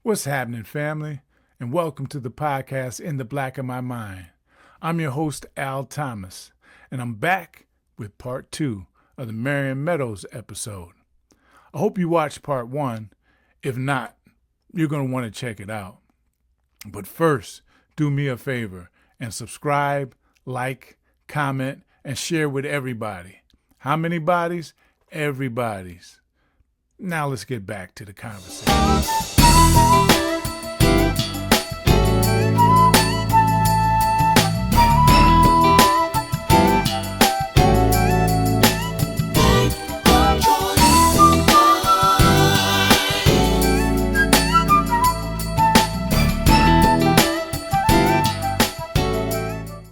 What's happening, family? And welcome to the podcast In the Black of My Mind. I'm your host, Al Thomas, and I'm back with part 2 of the Marion Meadows episode. I hope you watched part 1. If not, you're going to want to check it out. But first, do me a favor and subscribe, like, comment, and share with everybody. How many bodies? Everybody's. Now let's get back to the conversation.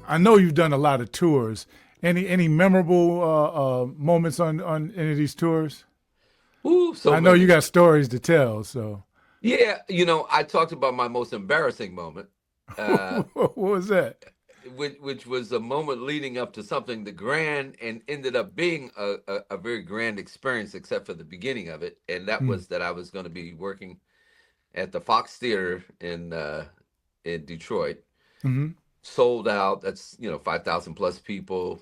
I know you've done a lot of tours. Any memorable moments on any of these tours? Ooh, so I know many. you got stories to tell. So, Yeah, I talked about my most embarrassing moment, uh, what was that? which was a moment leading up to something the grand and ended up being a very grand experience, except for the beginning of it. And that Mm. was that I was going to be working at the Fox Theater in Detroit. Hmm. Sold out. That's 5,000 plus people.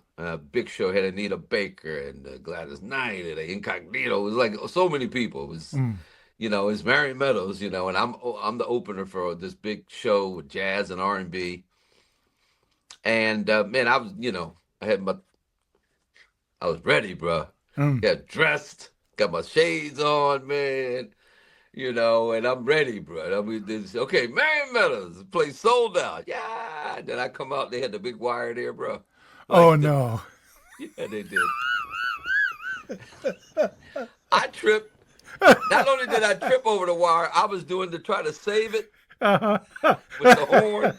Big show had Anita Baker and Gladys Knight and Incognito. It was like so many people. It was Mm. it's Marion Meadows, and I'm the opener for this big show with jazz and R&B. And man, I was, I was ready, bro. Mm. Got dressed, got my shades on, man. And I'm ready, bro. I mean, okay, Marion Meadows, the place sold out. Yeah. Then I come out, they had the big wire there, bro. Oh Like, no. yeah, they did. I tripped. Not only did I trip over the wire, I was doing to try to save it Uh-huh. with the horn.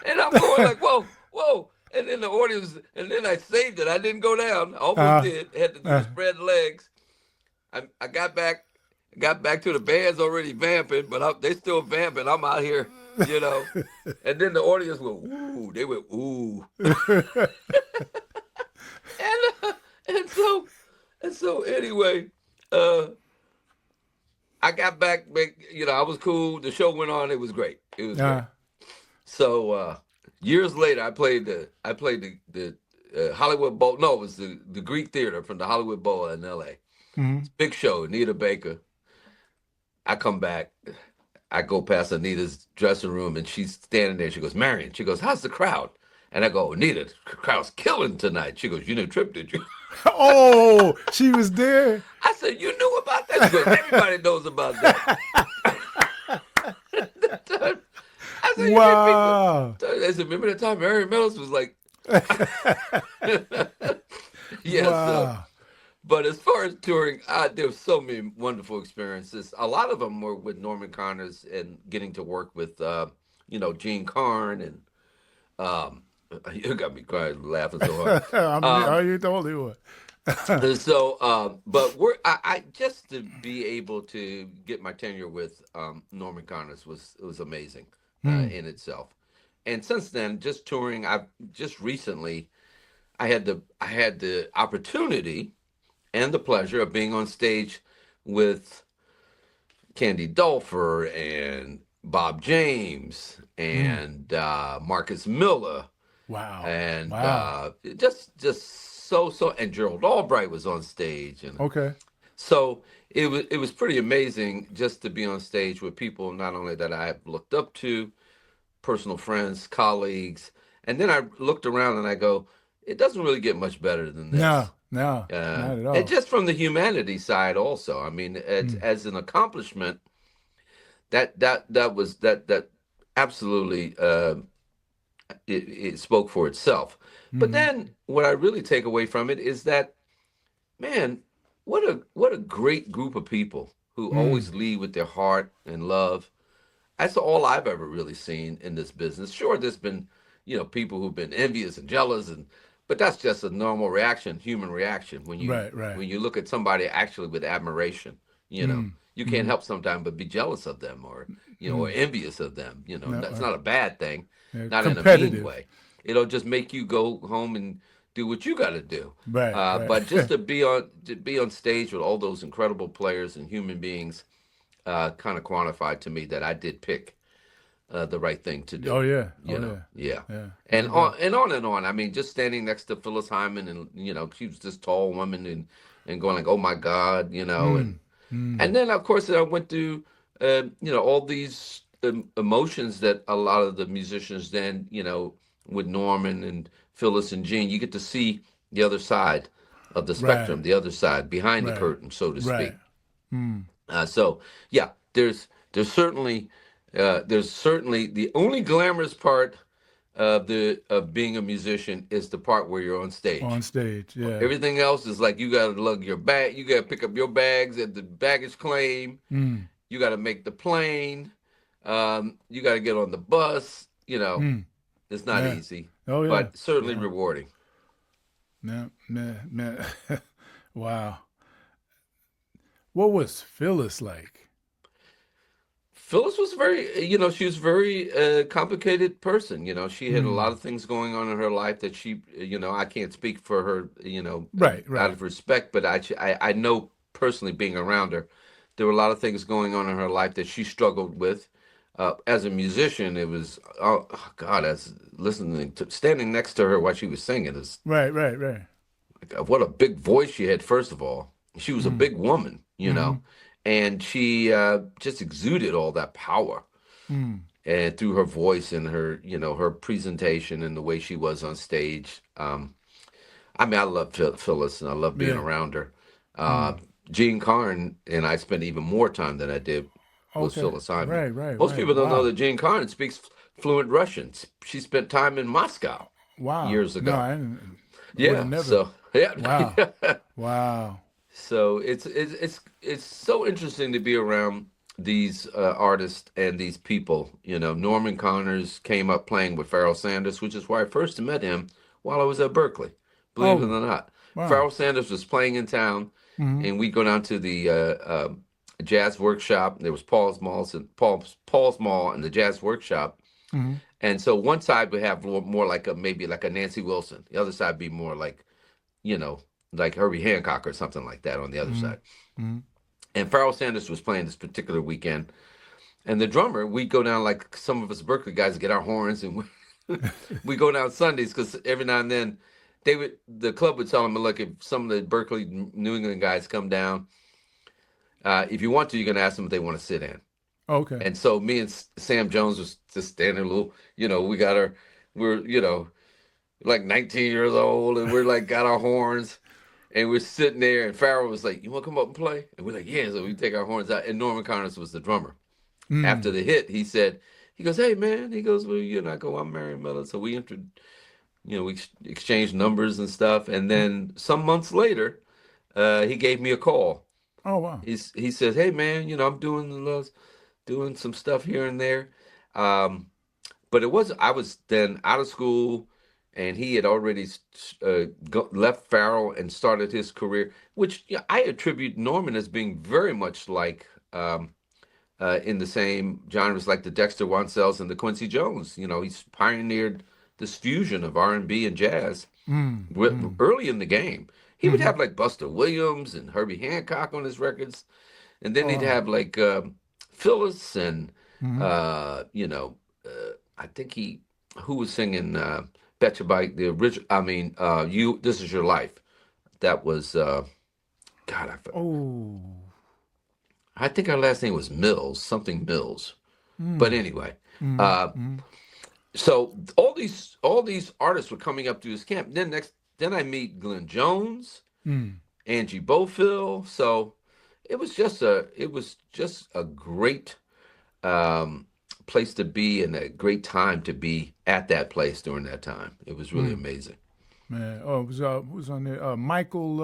and I'm going like, whoa, whoa. And then the audience, and then I saved it. I didn't go down. I almost uh, did. Had to do the uh, spread legs. I got back to the band's already vamping, but they still vamping. I'm out here, you know. And then the audience went, ooh. They went, ooh. And and so anyway, uh, I got back. I was cool. The show went on. It was great. It was great. uh, So years later, I played the Hollywood Bowl. No, it was the Greek Theater from the Hollywood Bowl in L.A. mm. Big show. Anita Baker. I come back. I go past Anita's dressing room, and she's standing there. She goes, Marion. She goes, how's the crowd? And I go, Anita, the crowd's killing tonight. She goes, you didn't trip, did you? Oh, she was there. I said, you knew about that? She goes, everybody knows about that. I said, you Wow. didn't. I said, remember that time Marion Meadows was like, yeah, so. Wow. But as far as touring, there were so many wonderful experiences. A lot of them were with Norman Connors and getting to work with, Gene Carn and um, you got me crying, laughing so hard. Are you the only one? And so, but I just to be able to get my tenure with Norman Connors was amazing Mm. in itself. And since then, just touring, I've just recently, I had the opportunity and the pleasure of being on stage with Candy Dulfer and Bob James Mm. and Marcus Miller Wow. and Wow. just so and Gerald Albright was on stage, and Okay. so it was pretty amazing just to be on stage with people not only that I have looked up to, personal friends, colleagues, and then I looked around and I go, it doesn't really get much better than No, this. no, not at And all. just from the humanity side also, I mean, Mm. as an accomplishment, that absolutely it spoke for itself. But Mm. then what I really take away from it is that, man, what a great group of people who Mm. always lead with their heart and love. That's all I've ever really seen in this business. Sure, there's been, people who've been envious and jealous, but that's just a normal reaction, human reaction. When you Right, right. when you look at somebody actually with admiration, Mm. you can't Mm. help sometimes but be jealous of them, or Mm. envious of them. No, That's not a bad thing, not in a mean competitive. way. It'll just make you go home and do what you got to do. Right, But just right. to be on stage with all those incredible players and human beings, kind of quantified to me that I did pick the right thing to Oh do. yeah, You oh know, yeah, yeah, yeah, and no doubt. on. I mean, just standing next to Phyllis Hyman, and she was this tall woman, and going like, oh my God, Mm, mm, and then of course I went through all these emotions that a lot of the musicians then with Norman and Phyllis and Gene, you get to see the other side of the right, spectrum, the other side behind the right, curtain, so to right. speak. Mm, So yeah, there's certainly the only glamorous part of being a musician is the part where you're on on stage. stage, yeah. Everything else is like you got to lug your bag, you got to pick up your bags at the baggage claim, Mm, you got to make the plane, you got to get on the bus. mm, It's not yeah. easy, Oh yeah, but certainly yeah. rewarding. Man, man, man. Wow. What was Phyllis like? Phyllis was she was a very complicated person. She had a lot Mm, of things going on in her life that I can't speak for her, right, out right. of respect, but I know personally being around her, there were a lot of things going on in her life that she struggled with. As a musician, it was, oh God, as standing next to her while she was singing is Right, right, right. what a big voice she had. First of all, she was a Mm, big woman, mm-hmm, and she just exuded all that power mm, and through her voice and her presentation and the way she was on stage. I mean, I love Phyllis and I love being yeah. around her. Uh, Mm. Gene Carn and I spent even more time than I did with Okay. Phyllis Hyman. Right, right, Most right. people don't know Wow. that Gene Carn speaks fluent Russian. She spent time in Moscow Wow. years No, ago. I would have Yeah, never. so yeah. Wow. Wow. So it's so interesting to be around these artists and these people. Norman Connors came up playing with Pharoah Sanders, which is where I first met him while I was at Berkeley. Believe it Oh, or not, wow. Pharoah Sanders was playing in town, Mm-hmm. and we'd go down to the jazz workshop. There was Paul's Mall and the jazz workshop. Mm-hmm. And so one side would have more like maybe like a Nancy Wilson. The other side would be more you know, like Herbie Hancock or something like that on the other Mm-hmm. side. Mm-hmm. And Pharoah Sanders was playing this particular weekend. And the drummer, we go down like some of us Berkeley guys get our horns, and we go down Sundays because every now and then the club would tell them, look, if some of the Berkeley New England guys come down, if you want to, you can ask them if they want to sit in. Okay. And so me and Sam Jones was just standing a little, we got we're, like 19 years old, and we're like got our horns. And we're sitting there, and Farrell was like, "You want to come up and play?" And we're like, "Yeah." So we take our horns out, and Norman Connors was the drummer. After Mm. the hit, he goes, "Hey man," he goes, "Well, you and I go, I'm Marion Meadows." So we exchanged numbers and stuff, and then some months later, he gave me a call. Oh, wow. He says, "Hey man, I'm doing some stuff here and there." Um, but I was then out of school, and he had already left Farrell and started his career, which I attribute Norman as being very much like in the same genres like the Dexter Wansells and the Quincy Jones. He's pioneered this fusion of R&B and jazz Mm. Mm. early in the game. He would Mm-hmm. have like Buster Williams and Herbie Hancock on his records, and then Oh, he'd wow. have like Phyllis and Mm-hmm. I think who was singing "Betcha Bike" the original. I mean, you. This is your life. That was God. Oh. I think our last name was Mills, something Mills. But Mm. anyway, Mm. uh, Mm. so all these artists were coming up to his camp. Then I meet Glenn Jones, Mm. Angie Bofill. So it was just a great um, place to be and a great time to be at that place during that time. It was really Mm. amazing. Man. Oh, it was who was on there? Michael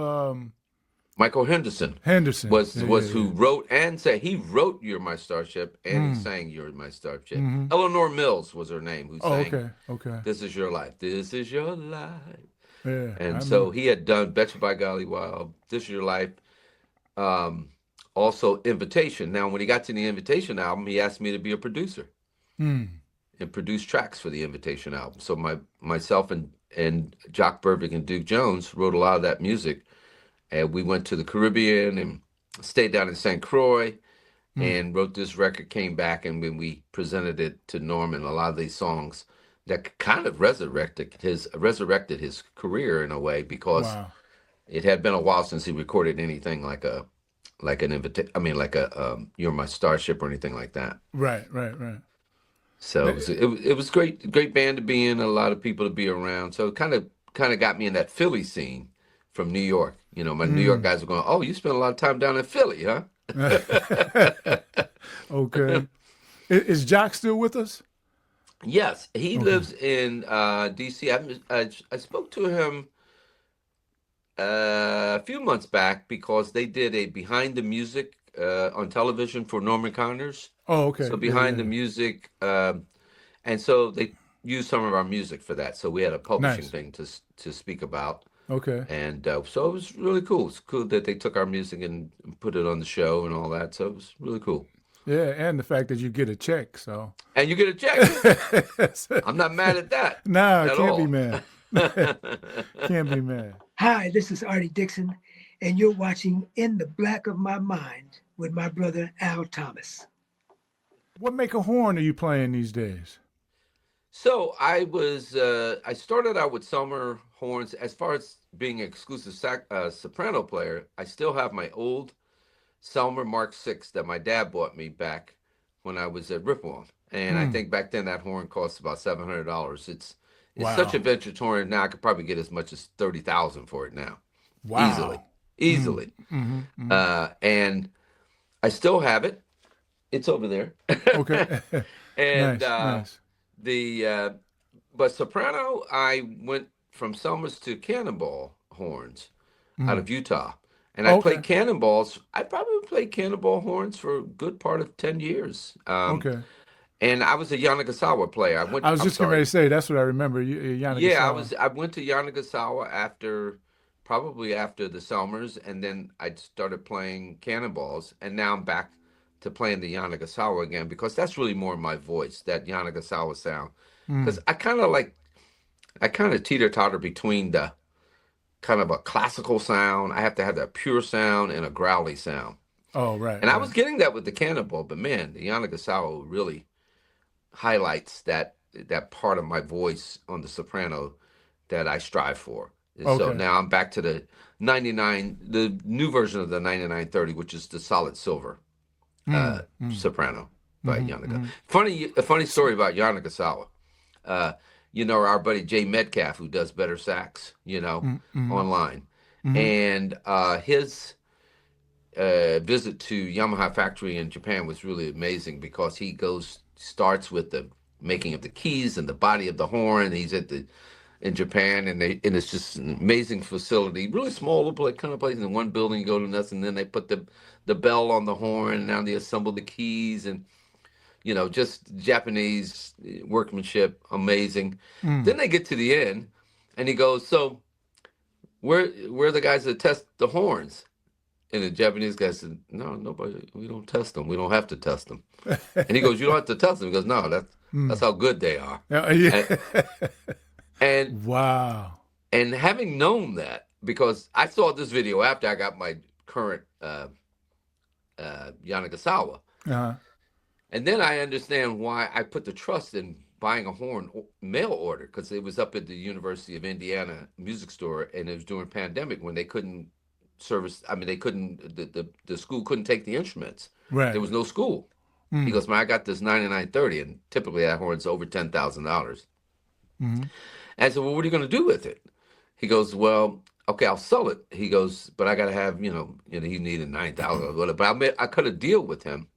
Michael Henderson Henderson. was Yeah, yeah, was who yeah. wrote and said he wrote "You're My Starship" and he Mm. sang "You're My Starship." Mm-hmm. Eleanor Mills was her name who Oh, sang okay. Okay. "This Is Your Life." This is your life. Yeah, I And so remember. he had done "Betcha by Golly Wild," "This Is Your Life," um, also "Invitation." Now, when he got to the "Invitation" album, he asked me to be a producer Mm. and produce tracks for the "Invitation" album. So myself and and Jock Burbick and Duke Jones wrote a lot of that music. And we went to the Caribbean and stayed down in St. Croix Mm. and wrote this record, came back, and when we presented it to Norman, a lot of these songs that kind of resurrected his career in a way, because Wow. it had been a while since he recorded anything like an invitation. I mean, like a "You're My Starship" or anything like that. Right, right, right. So it was great band to be in, a lot of people to be around. So it kind of got me in that Philly scene from New York. My New York Mm. guys were going, "Oh, you spent a lot of time down in Philly, huh?" Okay. Is Jock still with us? Yes, he Okay. lives in D.C. I spoke to him a few months back because they did a behind the music on television for Norman Connors. Oh, So okay. Yeah, yeah, behind the yeah. music, and so they used some of our music for that. So we had a publishing Nice. thing to speak about, Okay. and so it was really cool. It's cool that they took our music and put it on the show and all that. So it was really cool. Yeah, and the fact that you get a check, so. And you get a check. I'm not mad at that No, at can't be all. mad. Can't be mad. Hi, this is Artie Dixon, and you're watching In the Black of My Mind with my brother Al Thomas. What make a horn are you playing these days? So I started out with Selmer horns. As far as being an exclusive soprano player, I still have my old Selmer Mark VI that my dad bought me back when I was at Ripon. And I Mm. think back then that horn cost about $700. It's such a Wow. vintage horn now. I could probably get as much as 30,000 for it now, easily, Wow. Mm. easily. Mm-hmm. Mm-hmm. And I still have it. It's over there. Okay. And Nice, nice. the but soprano, I went from Selmer's to Cannonball horns out Mm. of Utah. And I Okay. played cannonballs. I probably played cannonball horns for a good part of 10 years. Okay. And I was a Yanagasawa player. I was I'm just getting ready sorry. to say that's what I remember. Yeah, Yanagisawa. I went to Yanagasawa probably after the Selmers, and then I started playing cannonballs, and now I'm back to playing the Yanagasawa again because that's really more my voice, that Yanagasawa sound. Because Mm. I kind of teeter-totter between the kind of a classical sound. I have to have that pure sound and a growly sound. Oh, right, And I was right. getting that with the cannonball, but man, the Yanagasawa really highlights that part of my voice on the soprano that I strive for. And so Okay. now I'm back to the new version of the 9930, which is the solid silver Mm. Mm. soprano by Mm-hmm. Yanaka. Mm-hmm. A funny story about Yanagasawa. Uh, our buddy Jay Metcalf, who does better sax, Mm-hmm. online, Mm-hmm. and his visit to Yamaha factory in Japan was really amazing because starts with the making of the keys and the body of the horn. He's in Japan, and it's just an amazing facility, really small little kind of place in one building. You go to this, and then they put the bell on the horn, and now they assemble the keys, and just Japanese workmanship, amazing. Mm. Then they get to the end, and he goes, "So where are the guys that test the horns?" And the Japanese guy said, "No, nobody. We don't test them. We don't have to test them." And he goes, "You don't have to test them." He goes, "No, that's Mm. how good they are." Yeah. And and Wow. and having known that, because I saw this video after I got my current Yanagasawa, Uh-huh. and then I understand why I put the trust in buying a horn mail order, because it was up at the University of Indiana music store, and it was during pandemic when they couldn't service. I mean, they couldn't. The school couldn't take the instruments. There Right. was no school. He Mm. goes, "Man, I got this 9930, and typically that horn's over $10,000." Mm-hmm. And I said, "Well, what are you going to do with it?" He goes, "Well, okay, I'll sell it." He goes, "But I got to have, he needed 9,000 or whatever." But I cut a deal with him.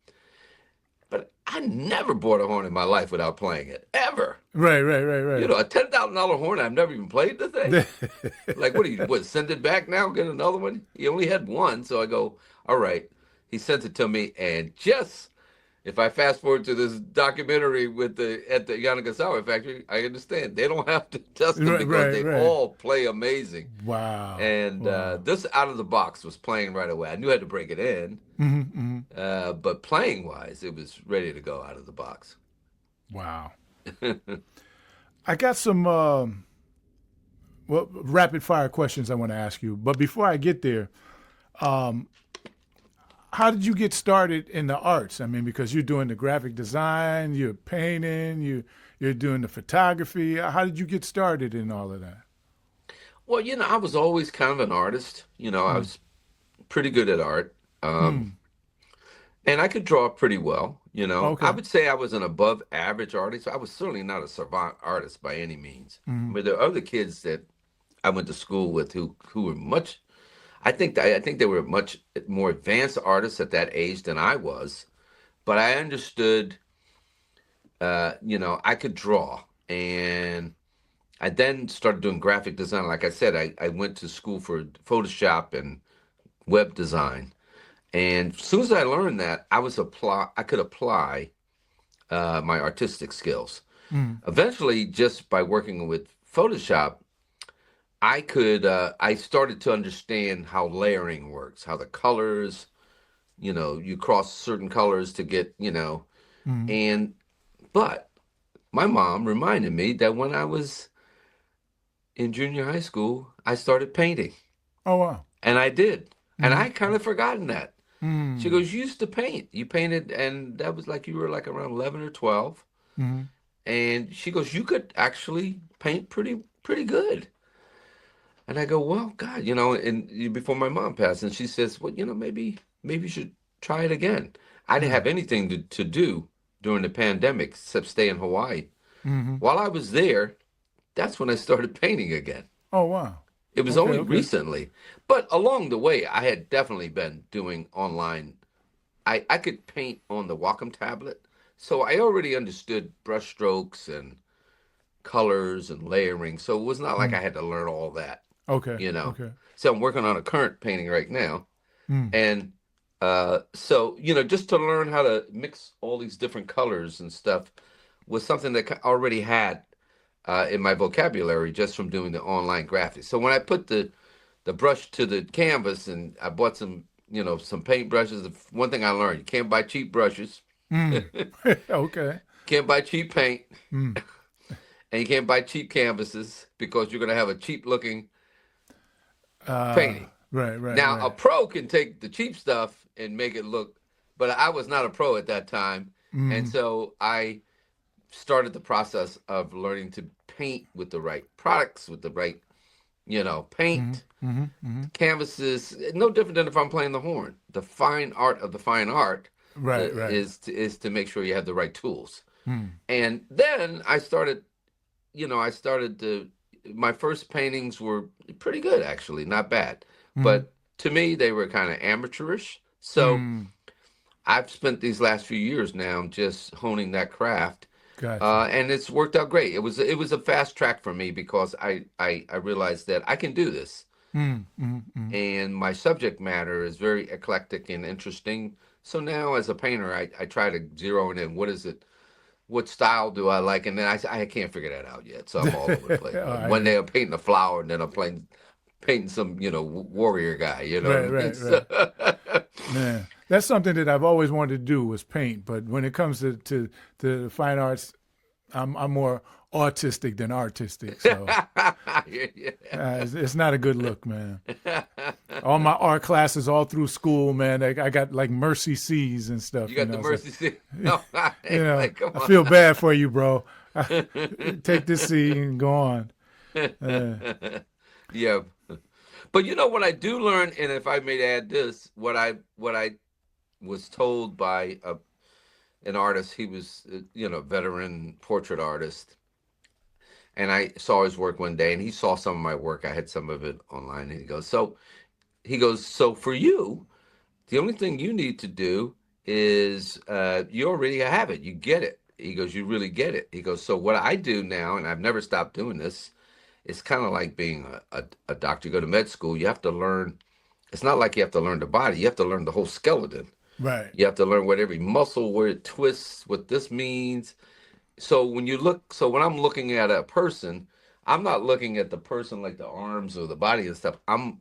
But I never bought a horn in my life without playing it, ever. Right, right, right, right. A $10,000 horn, I've never even played the thing. Like, send it back now, get another one? He only had one, so I go, all right. He sent it to me, and if I fast forward to this documentary at the Yanagasawa factory, I understand they don't have to test them Right, because right, they right. all play amazing. Wow. And Wow. this out of the box was playing right away. I knew I had to break it in, Mm-hmm. Mm-hmm. but playing wise, it was ready to go out of the box. Wow. I got some well, rapid fire questions I want to ask you. But before I get there, how did you get started in the arts? I mean, because you're doing the graphic design, you're painting, you're doing the photography. How did you get started in all of that? Well, I was always kind of an artist. I Hmm. was pretty good at art. Hmm. And I could draw pretty well. I Okay. would say I was an above average artist. I was certainly not a savant artist by any means. Hmm. I mean, there are other kids that I went to school with who were much. I think they were much more advanced artists at that age than I was. But I understood. I could draw, and I then started doing graphic design. Like I said, I went to school for Photoshop and web design. And as soon as I learned that, I could apply my artistic skills. Hmm. Eventually, just by working with Photoshop, I started to understand how layering works, how the colors, you cross certain colors to get, Hmm. and but my mom reminded me that when I was in junior high school, I started painting, Oh wow. and I did, and Hmm. I kind of forgotten that. She Hmm. goes, "You used to paint. You painted, and that was like you were like around 11 or 12." Hmm. And she goes, "You could actually paint pretty good." And I go, "Well, God, and before my mom passed, and she says, "Well, maybe you should try it again." I didn't have Hmm. anything to do during the pandemic except stay in Hawaii. Hmm. While I was there, that's when I started painting again. Oh wow. It was Okay. only Okay. recently, but along the way, I had definitely been doing online. I could paint on the Wacom tablet, so I already understood brush strokes and colors and layering. So it was not like Hmm. I had to learn all that, Okay. you know. Okay. So I'm working on a current painting right now, Hmm. and so just to learn how to mix all these different colors and stuff was something that I already had in my vocabulary just from doing the online graphics. So when I put the brush to the canvas and I bought some paint brushes. The one thing I learned, you can't buy cheap brushes, Hmm. Okay. can't buy cheap paint, Hmm. and you can't buy cheap canvases because you're going to have a cheap looking Uh. painting. Right. Right. Now, a Right. pro can take the cheap stuff and make it look, but I was not a pro at that time. And Hmm. so I started the process of learning to paint with the right products, with the right, Hmm. paint, Hmm. Hmm. canvases, no different than if I'm playing the horn. The fine art of the fine art Right. Right. is to make sure you have the right tools. Hmm. And then I started to my first paintings were pretty good actually, not bad. Hmm. But to me they were kind of amateurish. So Hmm. I've spent these last few years now just honing that craft. Gotcha. And it's worked out great. It was a fast track for me because I realized that I can do this, Hmm. Hmm. Hmm. and my subject matter is very eclectic and interesting. So now, as a painter, I try to zero in what is it, what style do I like, and then I can't figure that out yet. So I'm all over the place. Like I one hear day you. I'm painting a flower, and then I'm painting some warrior guy. You know what Right. I mean? Right. So, Right. Man, that's something that I've always wanted to do was paint. But when it comes to the fine arts, I'm more autistic than artistic. So it's not a good look, man. All my art classes all through school, man. I got like Mercy C's and you stuff. got the So mercy seat. No, like come I on. feel bad for you, bro. Take this C and go on. Uh, Yeah, but what I do learn, and if I may add this, what I was told by an artist. He was, veteran portrait artist, and I saw his work one day, and he saw some of my work. I had some of it online, and he goes, so for you, the only thing you need to do is you already have it. You get it. He goes, you really get it. He goes, so what I do now, and I've never stopped doing this. It's kind of like being a doctor. You go to med school, you have to learn. It's not like you have to learn the body. You have to learn the whole skeleton. right. You have to learn what every muscle, where it twists, what this means. So when I'm looking at a person, I'm not looking at the person like the arms or the body and stuff. I'm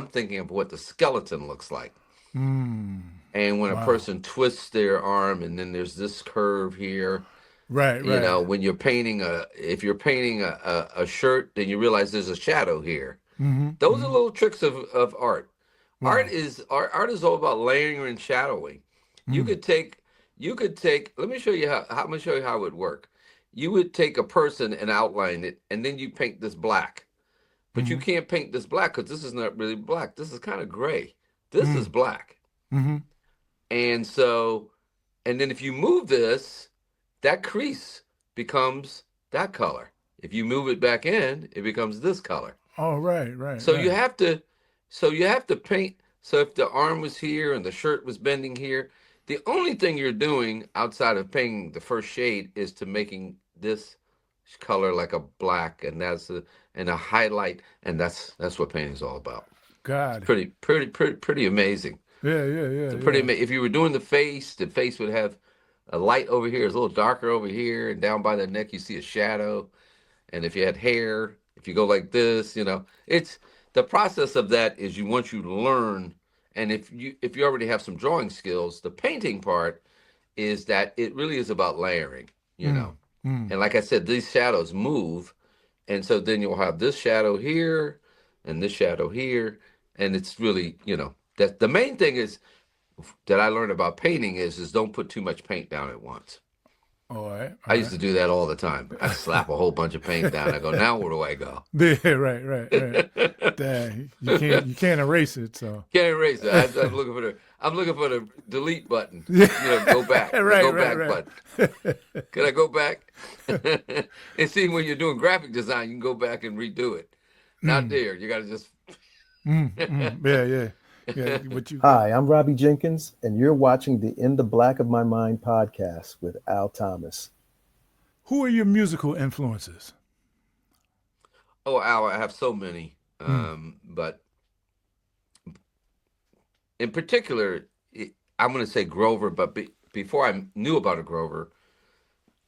thinking of what the skeleton looks like. Mm, And when a wow. person twists their arm and then there's this curve here, Right, You right. know, when you're painting if you're painting a shirt, then you realize there's a shadow here. Mm-hmm. Those are Mm-hmm. little tricks of art. Wow. Art is all about layering and shadowing. You Mm. could take let me show you let me show you how it would work. You would take a person and outline it, and then you paint this black. But you Mm-hmm. can't paint this black because this is not really black. This is kind of gray. This is Mm. black. Mm-hmm. And so, and then if you move this, that crease becomes that color. If you move it back in, it becomes this color. Oh, right, right, So you right. have to, paint. So if the arm was here and the shirt was bending here, the only thing you're doing outside of painting the first shade is to making this color like a black, and and a highlight, and that's what painting is all about. It's Got it. pretty amazing. Yeah, yeah, It's yeah, a yeah. if you were doing the face would have a light over here, it's a little darker over here, and down by the neck you see a shadow. And if you had hair, if you go like this, it's the process of that is once you learn, and if you already have some drawing skills, the painting part is that it really is about layering, you Mm. know. Mm. And like I said, these shadows move, and so then you'll have this shadow here and this shadow here, and it's really, that the main thing is that I learned about painting is don't put too much paint down at once. All right, I all used to do that all the time. I'd slap a whole bunch of paint down. I go, now where do I go? right. Yeah, right, right, right. Dang, you can't erase it. So. Can't erase it. I'm looking for the delete button. Yeah. Go back. The right, go right, back right. button. Can I go back? And see, when you're doing graphic design, you can go back and redo it. Not Mm. there. You got to just. Mm. Mm. Yeah, yeah, yeah. What you? Hi, I'm Robbie Jenkins, and you're watching the In the Black of My Mind podcast with Al Thomas. Who are your musical influences? Oh, Al, I have so many. Mm. But in particular, I'm going to say Grover. But before I knew about a Grover,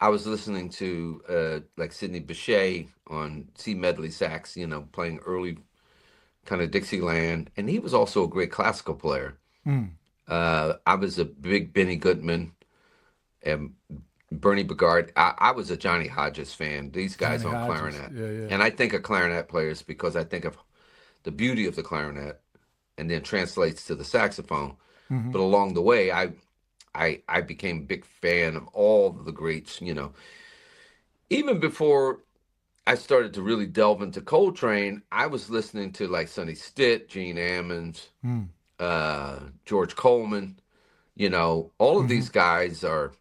I was listening to like Sidney Bechet on C medley sax, playing early kind of Dixieland, and he was also a great classical player. Mm. I was a big Benny Goodman and Bernie Bogart. I was a Johnny Hodges fan. These guys Johnny on Hodges. clarinet, Yeah, yeah. and I think of clarinet players because I think of the beauty of the clarinet, and then translates to the saxophone. Mm-hmm. But along the way, I became a big fan of all the greats. Even before I started to really delve into Coltrane, I was listening to like Sonny Stitt, Gene Ammons, Mm. George Coleman. All of Mm-hmm. these guys are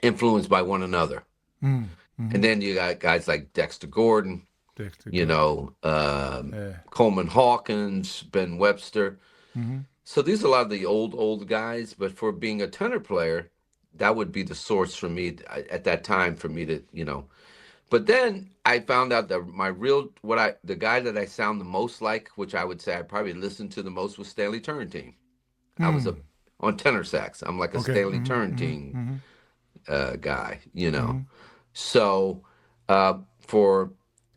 influenced by one another. Mm. Mm-hmm. And then you got guys like Dexter Gordon, Dexter you Gordon. know, Yeah. Coleman Hawkins, Ben Webster. Mm-hmm. So these are a lot of the old guys. But for being a tenor player, that would be the source for me at that time for me to. But then I found out that the guy that I sound the most like, which I would say I probably listened to the most, was Stanley Turrentine. I was Mm. on tenor sax. I'm like a Okay. Stanley Mm-hmm. Turrentine Mm-hmm. guy. Mm-hmm. So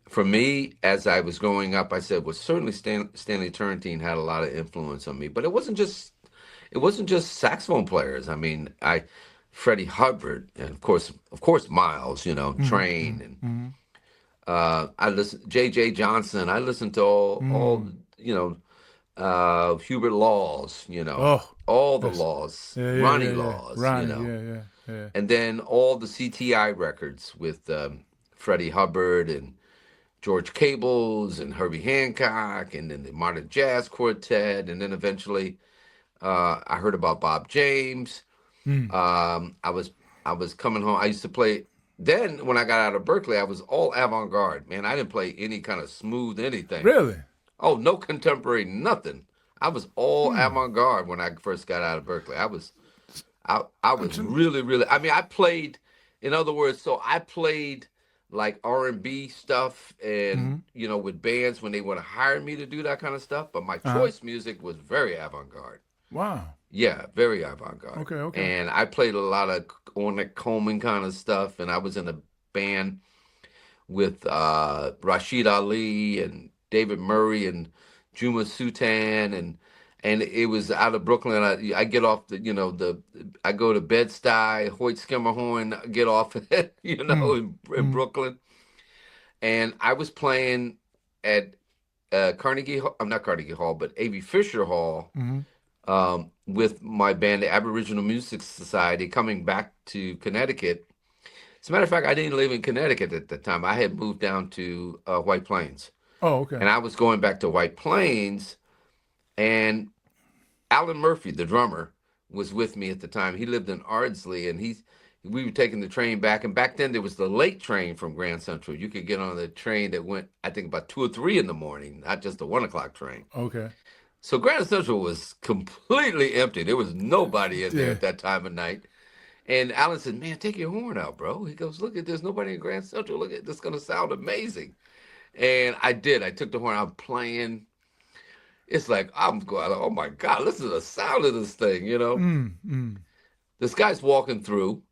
for me, as I was growing up, I said, well, certainly Stanley Turrentine had a lot of influence on me. But it wasn't just saxophone players. I mean, Freddie Hubbard, and of course Miles, Train, and Mm-hmm. I listened J.J. Johnson. I listened to all Mm. Hubert Laws, Oh, all the that's Laws, yeah, yeah, Ronnie yeah, yeah. Laws, Ronnie. Yeah, yeah, yeah. and then all the CTI records with Freddie Hubbard and George Cables and Herbie Hancock, and then the Modern Jazz Quartet, and then eventually I heard about Bob James. Mm. I was coming home. I used to play. Then when I got out of Berkeley, I was all avant-garde. Man, I didn't play any kind of smooth anything. Really? Oh, no contemporary, nothing. I was all Hmm. avant-garde when I first got out of Berkeley. I was That's really, really. I mean, I played. In other words, so I played like R&B stuff, and mm-hmm. with bands when they want to hire me to do that kind of stuff. But my Uh-huh. choice music was very avant-garde. Wow. Yeah, very avant-garde. Okay, okay. And I played a lot of Ornette Coleman kind of stuff, and I was in a band with Rashid Ali and David Murray and Juma Sultan, and and it was out of Brooklyn. I get off I go to Bed-Stuy, Hoyt Skimmerhorn, get off at, Mm. in Brooklyn. And I was playing at Carnegie, I'm not Carnegie Hall, but A.V. Fisher Hall, Mm-hmm. with my band, the Aboriginal Music Society, coming back to Connecticut. As a matter of fact, I didn't live in Connecticut at the time. I had moved down to White Plains. Oh, okay. And I was going back to White Plains, and Alan Murphy, the drummer, was with me at the time. He lived in Ardsley, and we were taking the train back. And back then there was the late train from Grand Central. You could get on the train that went, I think, about 2 or 3 in the morning, not just the 1 o'clock train. Okay. So Grand Central was completely empty. There was nobody in there Yeah. at that time of night. And Alan said, "Man, take your horn out, bro." He goes, "Look at, there's nobody in Grand Central. Look at this, is gonna sound amazing." And I did. I took the horn. I'm playing. It's like I'm going, "Oh my God, listen to the sound of this thing." This guy's walking through.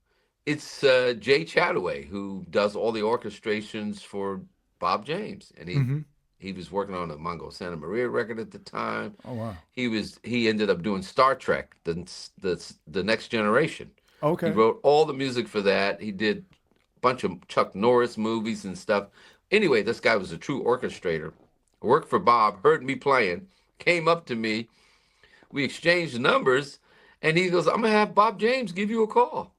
It's Jay Chataway, who does all the orchestrations for Bob James, and he was working on a Mongo Santa Maria record at the time. Oh, wow. He ended up doing Star Trek, the Next Generation. Okay. He wrote all the music for that. He did a bunch of Chuck Norris movies and stuff. Anyway, this guy was a true orchestrator. Worked for Bob, heard me playing, came up to me. We exchanged numbers, and he goes, "I'm going to have Bob James give you a call."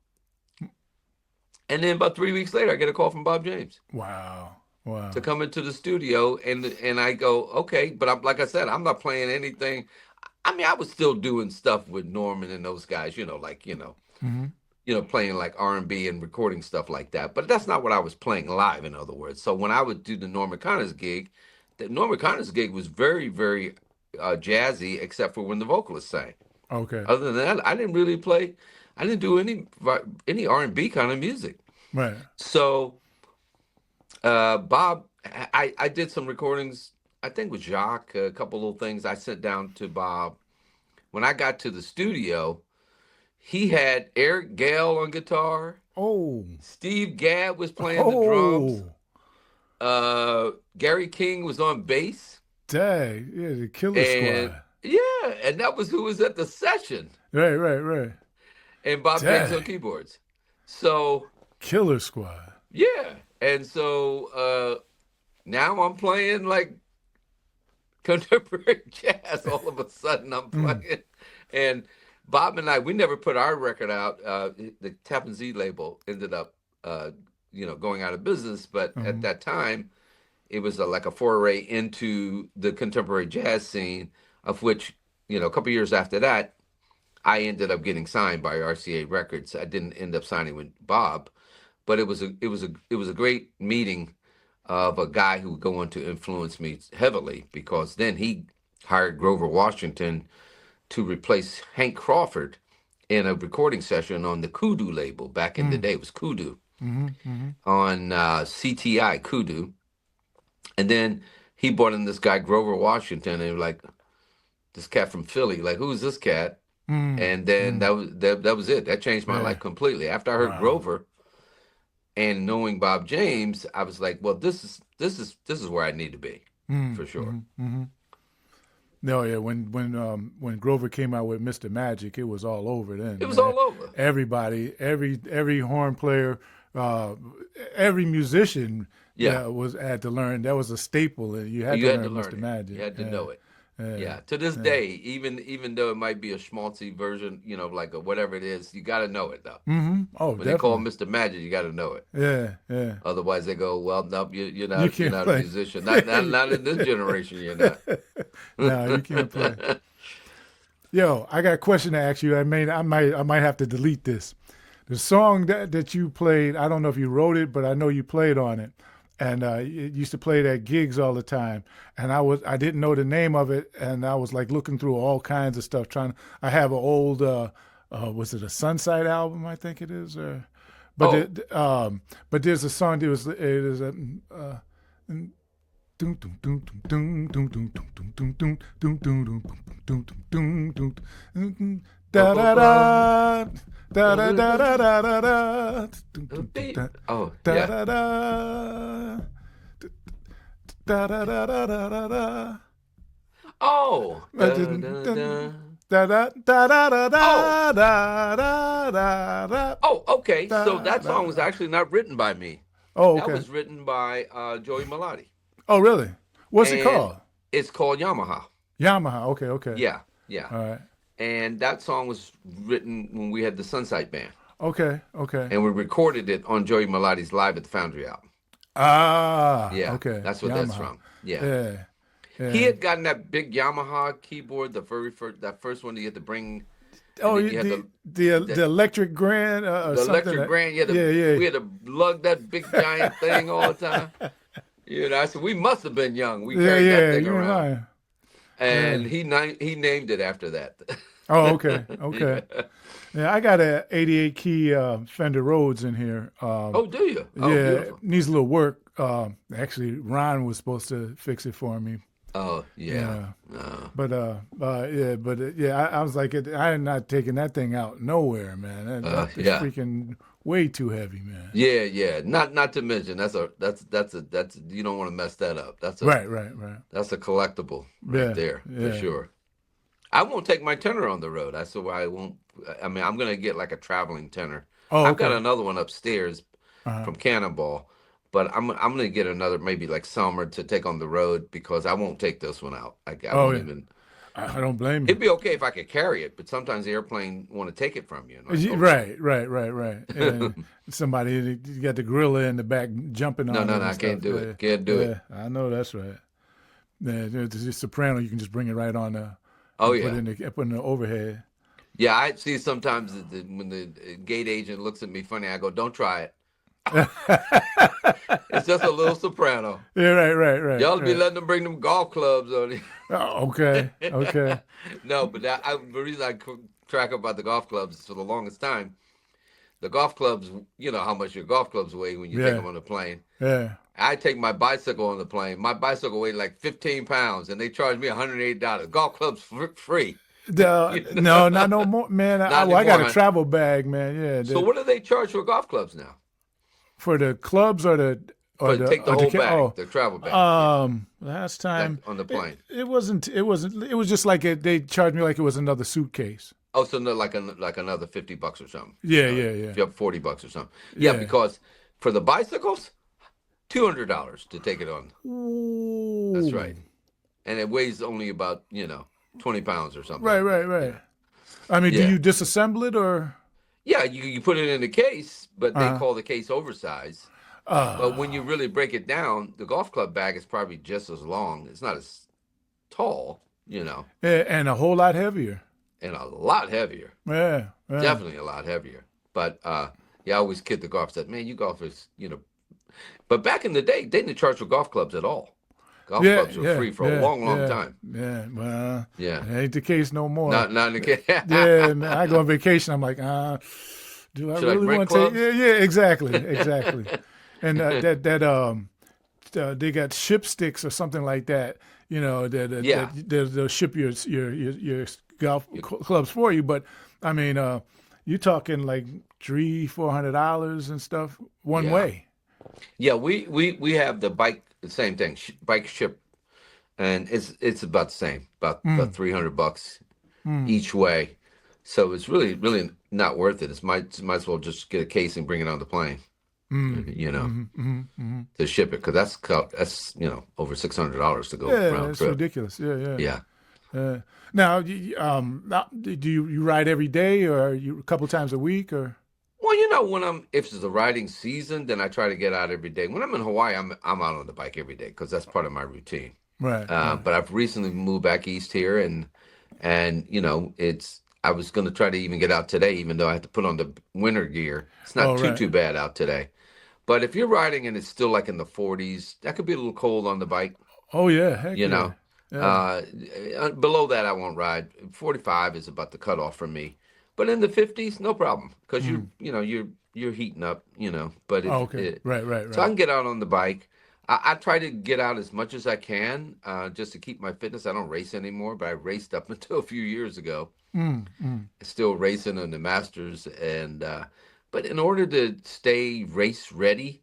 And then about 3 weeks later, I get a call from Bob James Wow. Wow. to come into the studio, and I go, "Okay," but like I said, I'm not playing anything. I mean, I was still doing stuff with Norman and those guys, playing like R&B and recording stuff like that. But that's not what I was playing live, in other words. So when I would do the Norman Connors gig, the Norman Connors gig was very, very jazzy, except for when the vocalist sang. Okay. Other than that, I didn't really play. I didn't do any R&B kind of music. Right. So Bob, I did some recordings, I think with Jacques, a couple little things I sent down to Bob. When I got to the studio, he had Eric Gale on guitar. Oh. Steve Gadd was playing the drums. Gary King was on bass. Dang. Yeah, the Killer Squad. Yeah, and that was who was at the session. Right. And Bob James on keyboards. So Killer Squad. yeah. And so now I'm playing like contemporary jazz. All of a sudden I'm playing. And Bob and I, we never put our record out. The Tappan Zee label ended up, going out of business. But at that time, it was like a foray into the contemporary jazz scene, of which, a couple years after that, I ended up getting signed by RCA Records. I didn't end up signing with Bob, but it was a great meeting of a guy who would go on to influence me heavily, because then he hired Grover Washington to replace Hank Crawford in a recording session on the Kudu label. Back in the day, it was Kudu on CTI Kudu, and then he brought in this guy Grover Washington, and like, this cat from Philly, like, who's this cat? And then that was it. That changed my life completely. After I heard Grover and knowing Bob James, I was like, well, this is where I need to be for sure. No, yeah. When Grover came out with Mr. Magic, it was all over then. It was all over. Everybody, every horn player, every musician, had to learn. That was a staple, and you had to learn Mr. Magic. You had to know it. Yeah. To this day, even though it might be a schmaltzy version, like a whatever it is, you got to know it though. Oh, when they call Mr. Magic, you got to know it. Yeah. Otherwise, they go, "Well, no, you're not play. a musician. Not in this generation. You're not." No, you can't play. Yo, I got a question to ask you. I might have to delete this. The song that you played, I don't know if you wrote it, but I know you played on it. And it used to play it at gigs all the time, and I didn't know the name of it, and I was like looking through all kinds of stuff I have an old was it a Sunside album, I think it is, but there's a song it is a da da da da da da da da da da. Oh, da yeah. da da da da da da da da. Oh, Da da, da, da. da da da da Oh, da da da da da oh, okay. So da that song was da. actually not written by me. Oh, That okay. was written by Joey Malati, Oh, really? What's it and called? it's called Yamaha. Yamaha. Okay, okay. Yeah, yeah. All right. And that song was written when we had the Sunsight Band, Okay, okay. and we recorded it on Joey Malati's Live at the Foundry album. Ah, Yeah, okay. that's what that's Yamaha. from. Yeah. Yeah, He yeah. had gotten that big Yamaha keyboard, the very first, that first one that you had to bring, and Oh, then you had the electric grand or the something. electric grand. You had to, Yeah, yeah. we had to lug that big giant thing all the time. You know, I said we must have been young. We Yeah, carried that yeah. thing You ain't around, lying. and Yeah. he named it after that. Oh, okay, okay. Yeah. Yeah, I got a 88 key Fender Rhodes in here. Oh, do you? Oh, Yeah, beautiful. needs a little work. Actually, Ron was supposed to fix it for me. Oh, yeah. Yeah, but I was like, I am not taking that thing out nowhere, man. That is Yeah. freaking way too heavy, man. Yeah, yeah. Not to mention that's you don't want to mess that up. Right. That's a collectible right Yeah, there for yeah. sure. I won't take my tenor on the road. That's why I won't. I mean, I'm gonna get like a traveling tenor. Oh, I've got okay. another one upstairs Uh-huh. from Cannonball, but I'm gonna get another maybe like Summer to take on the road because I won't take this one out. I Oh, won't yeah. even. I don't blame you. It'd be okay if I could carry it, but sometimes the airplane want to take it from you. And like, oh, Right. And somebody you got the gorilla in the back jumping on no, it and I stuff. can't do Yeah, it. Can't do it. I know that's right. Yeah, it's just soprano. You can just bring it right on Oh and yeah. put in the overhead. Yeah, I see sometimes when the gate agent looks at me funny, I go, "Don't try it. It's just a little soprano. Yeah, right. Y'all be letting them bring them golf clubs on it." Oh, okay. No, but the reason I track about the golf clubs is for the longest time, the golf clubs, you know how much your golf clubs weigh when you take Yeah. them on the plane. Yeah. I take my bicycle on the plane. My bicycle weighed like 15 pounds, and they charge me $108. Golf clubs free. No, not no more, man. Not I got anymore, a huh? travel bag, man. Yeah. So what do they charge for golf clubs now? For the clubs or Take the whole bag, the travel bag. last time on the plane. it wasn't. It was just like they charged me like it was another suitcase. Oh, so no, like another $50 or something. Yeah. If you have $40 or something. Yeah, Yeah. because for the bicycles, $200 to take it on. Ooh. That's right, and it weighs only about 20 pounds or something. Right. I mean, Yeah. do you disassemble it or? Yeah, you put it in the case, but they Uh-huh. call the case oversized. But when you really break it down, the golf club bag is probably just as long. It's not as tall, And a whole lot heavier. and a lot heavier. Yeah. Definitely a lot heavier. But yeah, I always kid the golfers that, man, you golfers, But back in the day, they didn't charge for golf clubs at all. Golf clubs were free for a long time. Yeah, well, Yeah. it ain't the case no more. Not in the case. Yeah, man, I go on vacation. I'm like, do I Should I really rent want to take? clubs? Yeah, exactly. And they got ship sticks or something like that. Yeah. They'll ship your golf clubs for you. But I mean, you're talking like $300-400 and stuff one Yeah. way. Yeah, we have the bike, the same thing, bike ship, and it's about the same, about $300 each way. So it's really not worth it. It's might as well just get a case and bring it on the plane, to ship it, because that's over $600 to go Yeah, round it's trip. ridiculous. Yeah. Yeah. Now, do you ride every day or are you a couple times a week or? Well, if it's the riding season, then I try to get out every day. When I'm in Hawaii, I'm out on the bike every day because that's part of my routine. Right. But I've recently moved back east here, and I was going to try to even get out today, even though I had to put on the winter gear. It's not too bad out today. But if you're riding and it's still like in the 40s, that could be a little cold on the bike. Oh yeah, heck Yeah. Below that, I won't ride. 45 is about the cutoff for me. But in the 50s, no problem, because you're heating up, But Right. so I can get out on the bike. I try to get out as much as I can, just to keep my fitness. I don't race anymore, but I raced up until a few years ago. Still racing in the Masters, and but in order to stay race ready,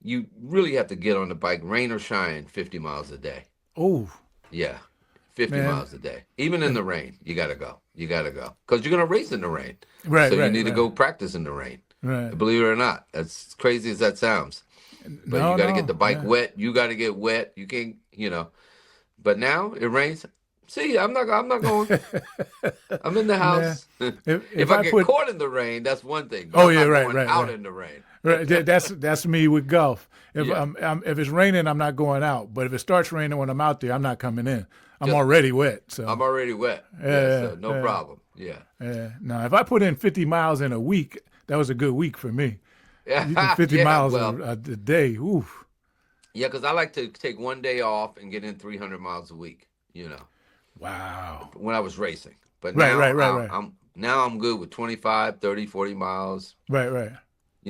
you really have to get on the bike, rain or shine, 50 miles a day. Oh, Yeah, 50 Man. miles a day. Even in the rain, you got to go. You got to go. Because you're going to race in the rain. Right, so you right, need to right. go practice in the rain. Right. Believe it or not. As crazy as that sounds. But No, you got to no, get the bike yeah. wet. You got to get wet. You can't, But now it rains. See, I'm not going. I'm in the Man, house. if If I I get put, caught in the rain, that's one thing. But oh I'm yeah, not right, going right, out right. in the rain. Right, that's me with golf. If Yeah. if it's raining, I'm not going out. But if it starts raining when I'm out there, I'm not coming in. I'm Just- already wet. So I'm already wet. Yeah, so no yeah. problem. Yeah. now, if I put in 50 miles in a week, that was a good week for me. You can 50 Yeah, miles well, a day. Oof. yeah, because I like to take one day off and get in 300 miles a week, Wow. when I was racing. But Right, now right. I'm good with 25, 30, 40 miles. Right.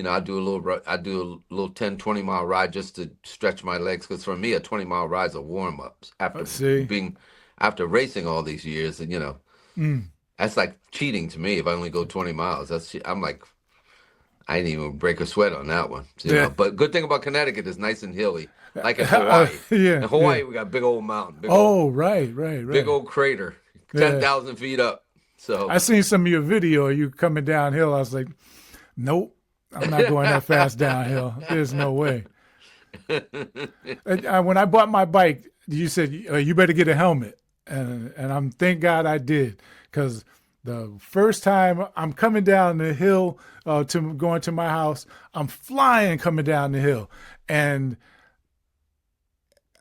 I do a little 10, 20 mile ride just to stretch my legs. Because for me, a 20-mile ride is a warm up See. after racing all these years. And, that's like cheating to me if I only go 20 miles. I'm like, I didn't even break a sweat on that one. Yeah. But good thing about Connecticut is nice and hilly, like in Hawaii. Yeah. In Hawaii, yeah. we got big old mountain, Right. big old crater, Yeah. 10,000 feet up. So I seen some of your video. You coming downhill. I was like, nope, I'm not going that fast downhill. There's no way. When I bought my bike, you said you better get a helmet, and I'm thank God I did, because the first time I'm coming down the hill to going to my house, I'm flying coming down the hill, and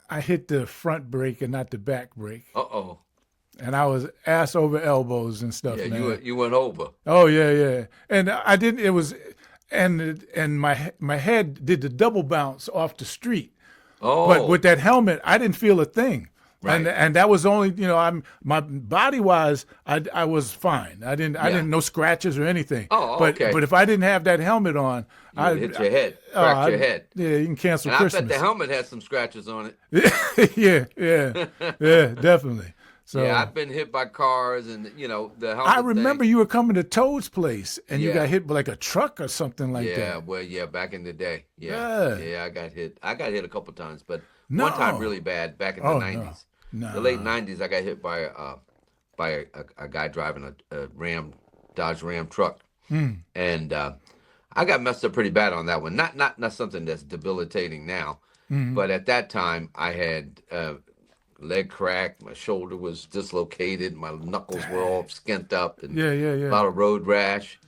I hit the front brake and not the back brake, uh-oh. and I was ass over elbows and stuff. Yeah, man. you went over. Oh yeah, and I didn't. It was, and my head did the double bounce off the street. Oh, But with that helmet, I didn't feel a thing. Right. And that was only, I'm my body wise, I was fine. I didn't no scratches or anything. Oh, but okay. but if I didn't have that helmet on, you hit your head, cracked your head. Yeah, you can cancel And Christmas. I bet the helmet had some scratches on it. yeah, definitely. So Yeah, I've been hit by cars, and the helmet. I remember you were coming to Toad's place, and you Yeah. got hit by like a truck or something like Yeah, that. well, yeah, back in the day. Yeah. Yeah, I got hit. I got hit a couple times, but No. one time really bad back in the Oh, 90s. no. The late 90s, I got hit by a guy driving a Dodge Ram truck. And I got messed up pretty bad on that one. Not something that's debilitating now, but at that time I had leg crack, my shoulder was dislocated, my knuckles were all skint up, and Yeah. a lot of road rash.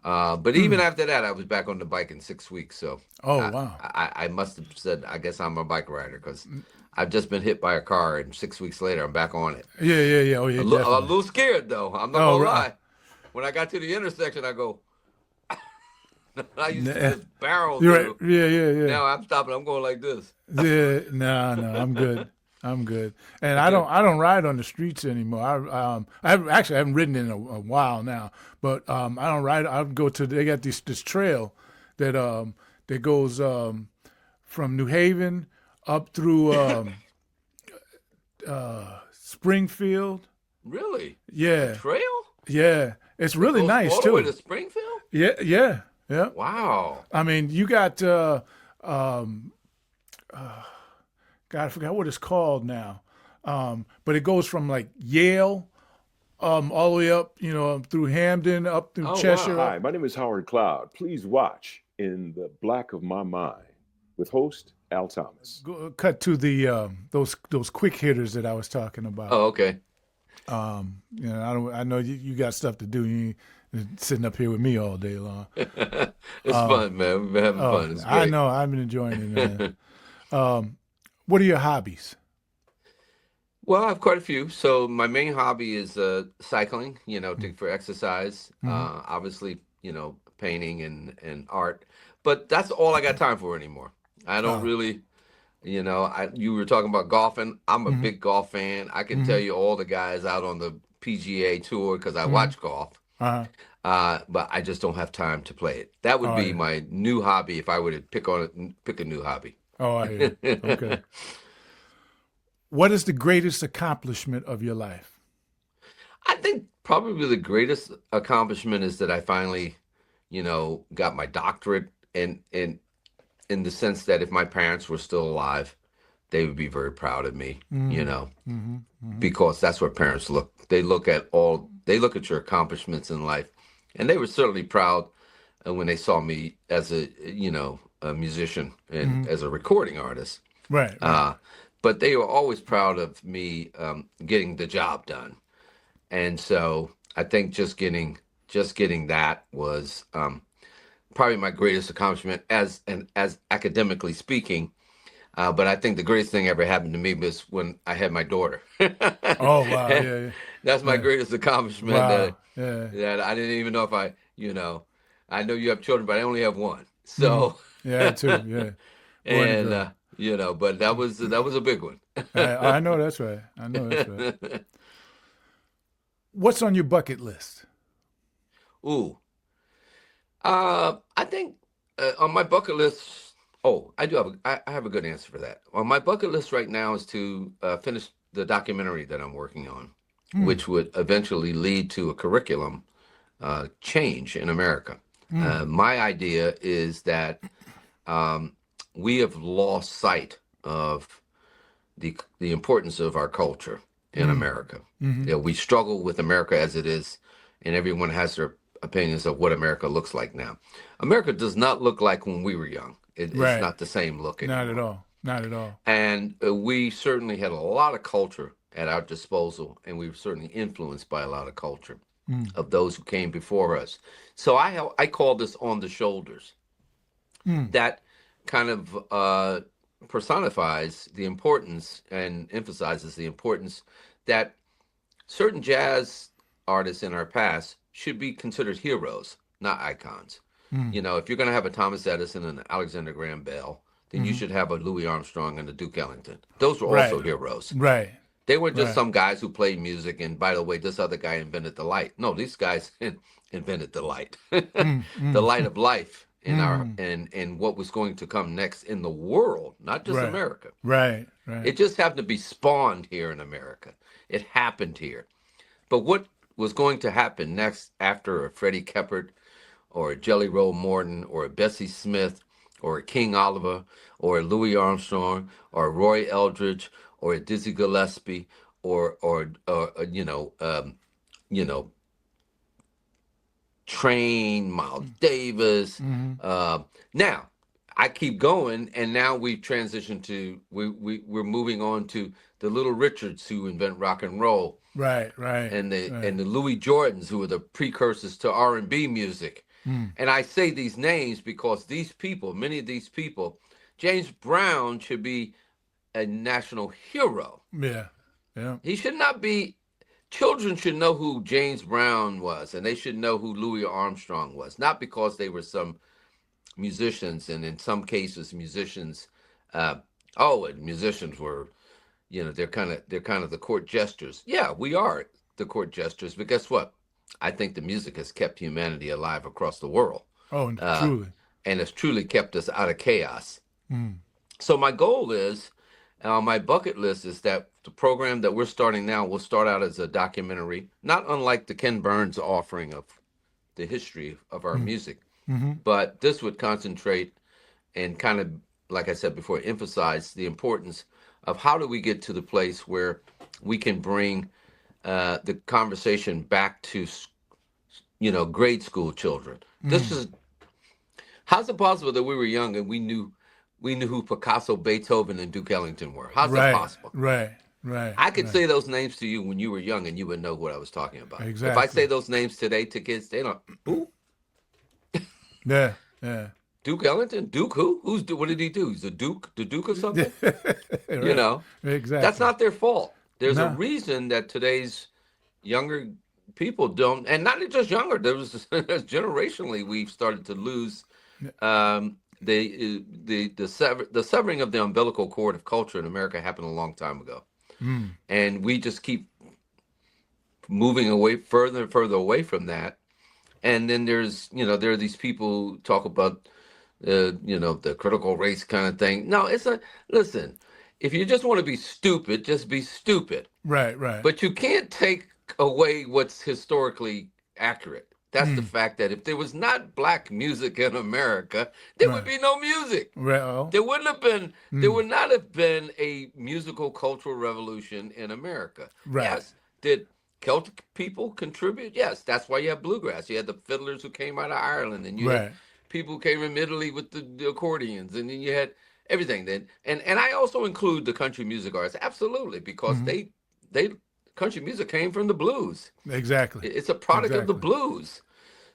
But even after that, I was back on the bike in 6 weeks. So Wow. I must have said, I guess I'm a bike rider, because I've just been hit by a car, and 6 weeks later, I'm back on it. Yeah. Oh, yeah, I'm a definitely. little scared, though. I'm not Oh, gonna right. lie. When I got to the intersection, I go. I used to just barrel You're through. right. Yeah. Now I'm stopping. I'm going like this. Yeah, no, I'm good. I'm good, and I don't ride on the streets anymore. I haven't ridden in a while now, but I don't ride. I go to, they got this trail that goes from New Haven up through Springfield. Really? Yeah, Trail? yeah, it's really Goes nice all the way too. to Springfield? Yeah. Wow. I mean, you got God, I forgot what it's called now. But it goes from like Yale, all the way up, through Hamden, up through Oh, Cheshire. wow. Hi, my name is Howard Cloud. Please watch In the Black of My Mind with host Al Thomas. Cut to the those quick hitters that I was talking about. Oh, okay. I know you got stuff to do. You ain't sitting up here with me all day long. It's fun, man. We've been having fun. It's great. I know. I've been enjoying it, man. What are your hobbies? Well, I have quite a few. So my main hobby is cycling, for exercise. Obviously, painting and art. But that's all I got time for anymore. I don't really, you were talking about golfing. I'm a big golf fan. I can tell you all the guys out on the PGA tour because I watch golf. But I just don't have time to play it. That would be my new hobby if I were to pick a new hobby. Oh, I hear. Okay. What is the greatest accomplishment of your life? I think probably the greatest accomplishment is that I finally, got my doctorate, in the sense that if my parents were still alive, they would be very proud of me, Mm-hmm. because that's what parents look. They look at your accomplishments in life, and they were certainly proud when they saw me as a musician and as a recording artist. Right. But they were always proud of me getting the job done, and so I think just getting that was probably my greatest accomplishment as academically speaking. But I think the greatest thing ever happened to me was when I had my daughter. Oh, wow. Yeah. That's my Yeah. greatest accomplishment. Wow. Yeah. That I didn't even know if I know you have children, but I only have one. So, Yeah, too. Yeah. Boy and girl. and but that was a big one. I know that's right. I know that's right. What's on your bucket list? Ooh, I think on my bucket list. Oh, I have a good answer for that. On my bucket list right now is to finish the documentary that I'm working on, which would eventually lead to a curriculum change in America. My idea is that we have lost sight of the importance of our culture in America. We struggle with America as it is, and everyone has their opinions of what America looks like now. America does not look like when we were young. It's not the same look anymore. Not at all. Not at all. And we certainly had a lot of culture at our disposal, and we were certainly influenced by a lot of culture of those who came before us. So I call this on the shoulders. That kind of personifies the importance and emphasizes the importance that certain jazz artists in our past should be considered heroes, not icons. If you're going to have a Thomas Edison and an Alexander Graham Bell, then you should have a Louis Armstrong and a Duke Ellington. Those were also heroes. Right. They weren't just some guys who played music, and by the way, this other guy invented the light. No, these guys invented the light, the light of life in our and what was going to come next in the world, not just America. Right. It just happened to be spawned here in America. It happened here. But what was going to happen next after a Freddie Keppard or a Jelly Roll Morton or a Bessie Smith or a King Oliver or a Louis Armstrong or a Roy Eldridge or a Dizzy Gillespie or Train, Miles Davis. Now, I keep going, and now we've transitioned to we're moving on to the Little Richards who invent rock and roll, right, and the Louis Jordans who are the precursors to R&B music. And I say these names because these people, many of these people, James Brown should be a national hero. Yeah. He should not be. Children should know who James Brown was, and they should know who Louis Armstrong was, not because they were some musicians, and in some cases, musicians. And musicians were, they're kind of the court jesters. Yeah, we are the court jesters, but guess what? I think the music has kept humanity alive across the world. Oh, truly. And it's truly kept us out of chaos. So my goal is, my bucket list is that the program that we're starting now will start out as a documentary, not unlike the Ken Burns offering of the history of our music. But this would concentrate and kind of, like I said before, emphasize the importance of how do we get to the place where we can bring the conversation back to, grade school children. How's it possible that we were young and we knew who Picasso, Beethoven, and Duke Ellington were? How's that possible? Right. I could say those names to you when you were young and you would know what I was talking about. Exactly. If I say those names today to kids, they don't, who? Yeah. Duke Ellington? Duke who? What did he do? He's the Duke of something? Exactly. That's not their fault. There's a reason that today's younger people don't, and not just younger, there was generationally we've started to lose the severing of the umbilical cord of culture in America happened a long time ago. And we just keep moving away further and further away from that. And then there are these people who talk about, the critical race kind of thing. No, listen, if you just want to be stupid, just be stupid. Right. But you can't take away what's historically accurate. That's the fact that if there was not black music in America, there would be no music. Well, There wouldn't have been, there would not have been a musical cultural revolution in America. Right. Yes. Did Celtic people contribute? Yes. That's why you have bluegrass. You had the fiddlers who came out of Ireland, and you had people who came from Italy with the accordions, and then you had everything then. And I also include the country music artists, absolutely, because they country music came from the blues. Exactly. It's a product of the blues.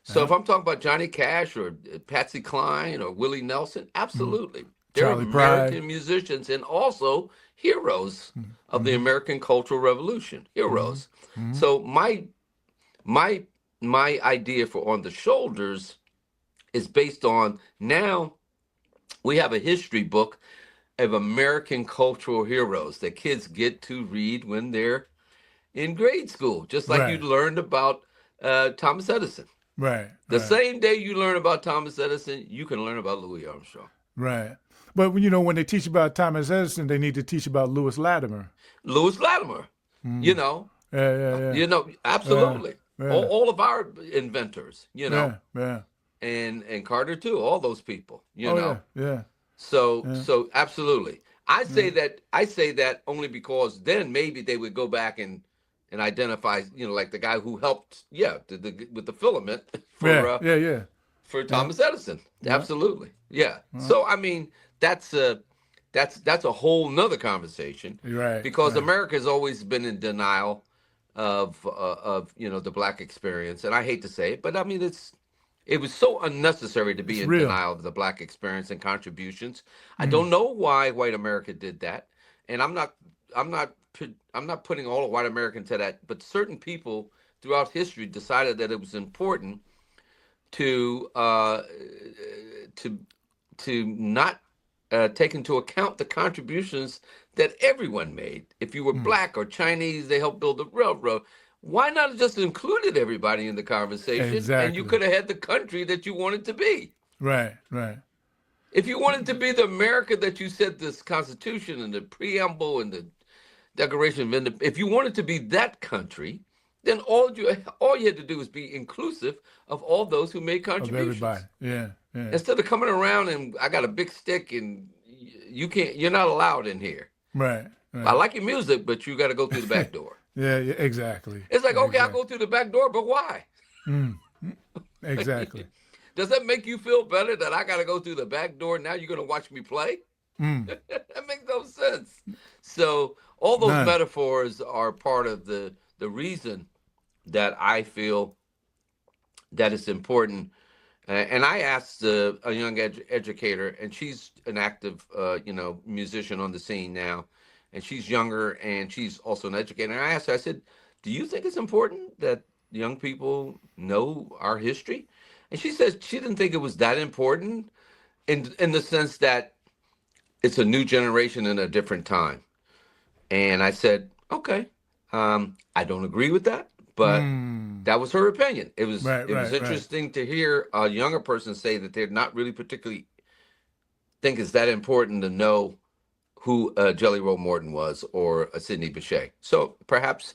So if I'm talking about Johnny Cash or Patsy Cline or Willie Nelson, absolutely. They're Charlie American Pride. musicians and also heroes of the American Cultural Revolution. Heroes. So my idea for On the Shoulders is based on, now we have a history book of American cultural heroes that kids get to read when they're in grade school, just like you learned about Thomas Edison. Right. The same day you learn about Thomas Edison, you can learn about Louis Armstrong. Right. But, when they teach about Thomas Edison, they need to teach about Lewis Latimer. Louis Latimer, Yeah. Absolutely. Yeah. All of our inventors, Yeah. and Carter too, all those people, know. Yeah. So absolutely. I say that only because then maybe they would go back and identify, like the guy who helped, with the filament for Thomas Edison. Absolutely. Yeah. So, I mean, that's a whole nother conversation. Right. Because America has always been in denial of the black experience. And I hate to say it, but I mean, it was so unnecessary to be in denial of the black experience and contributions. I don't know why white America did that. And I'm not putting all of white America into that, but certain people throughout history decided that it was important to not take into account the contributions that everyone made. If you were black or Chinese, they helped build the railroad. Why not have just included everybody in the conversation? Exactly. And you could have had the country that you wanted to be. Right. If you wanted to be the America that you said this Constitution and the preamble and the Declaration of Independence, if you wanted to be that country, then all you had to do was be inclusive of all those who made contributions. Of everybody. Yeah. Instead of coming around and I got a big stick and you're not allowed in here. Right. I like your music, but you got to go through the back door. Yeah, exactly. It's like, okay, I'll go through the back door, but why? Exactly. Does that make you feel better that I got to go through the back door? Now you're going to watch me play? That makes no sense. So all those metaphors are part of the reason that I feel that it's important. And I asked a young educator, and she's an active, musician on the scene now, and she's younger, and she's also an educator. And I asked her, I said, do you think it's important that young people know our history? And she said she didn't think it was that important in the sense that it's a new generation in a different time. And I said, okay, I don't agree with that, but that was her opinion. It was interesting to hear a younger person say that they're not really particularly think it's that important to know who Jelly Roll Morton was or Sidney Bechet. So perhaps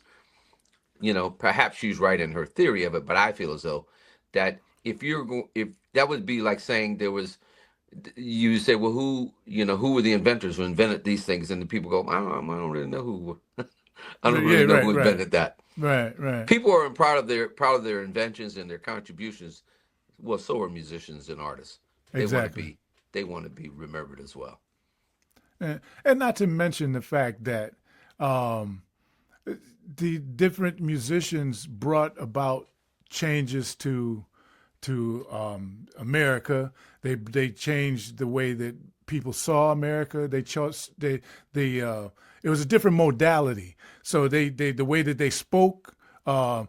she's right in her theory of it, but I feel as though that if that would be like saying you say, well, who were the inventors who invented these things? And the people go, I don't really know who. I don't really know who invented that. Right. People are proud of their inventions and their contributions. Well, so are musicians and artists. Exactly. They want to be remembered as well. And not to mention the fact that the different musicians brought about changes to America. They changed the way that people saw America. It was a different modality. So the way that they spoke, the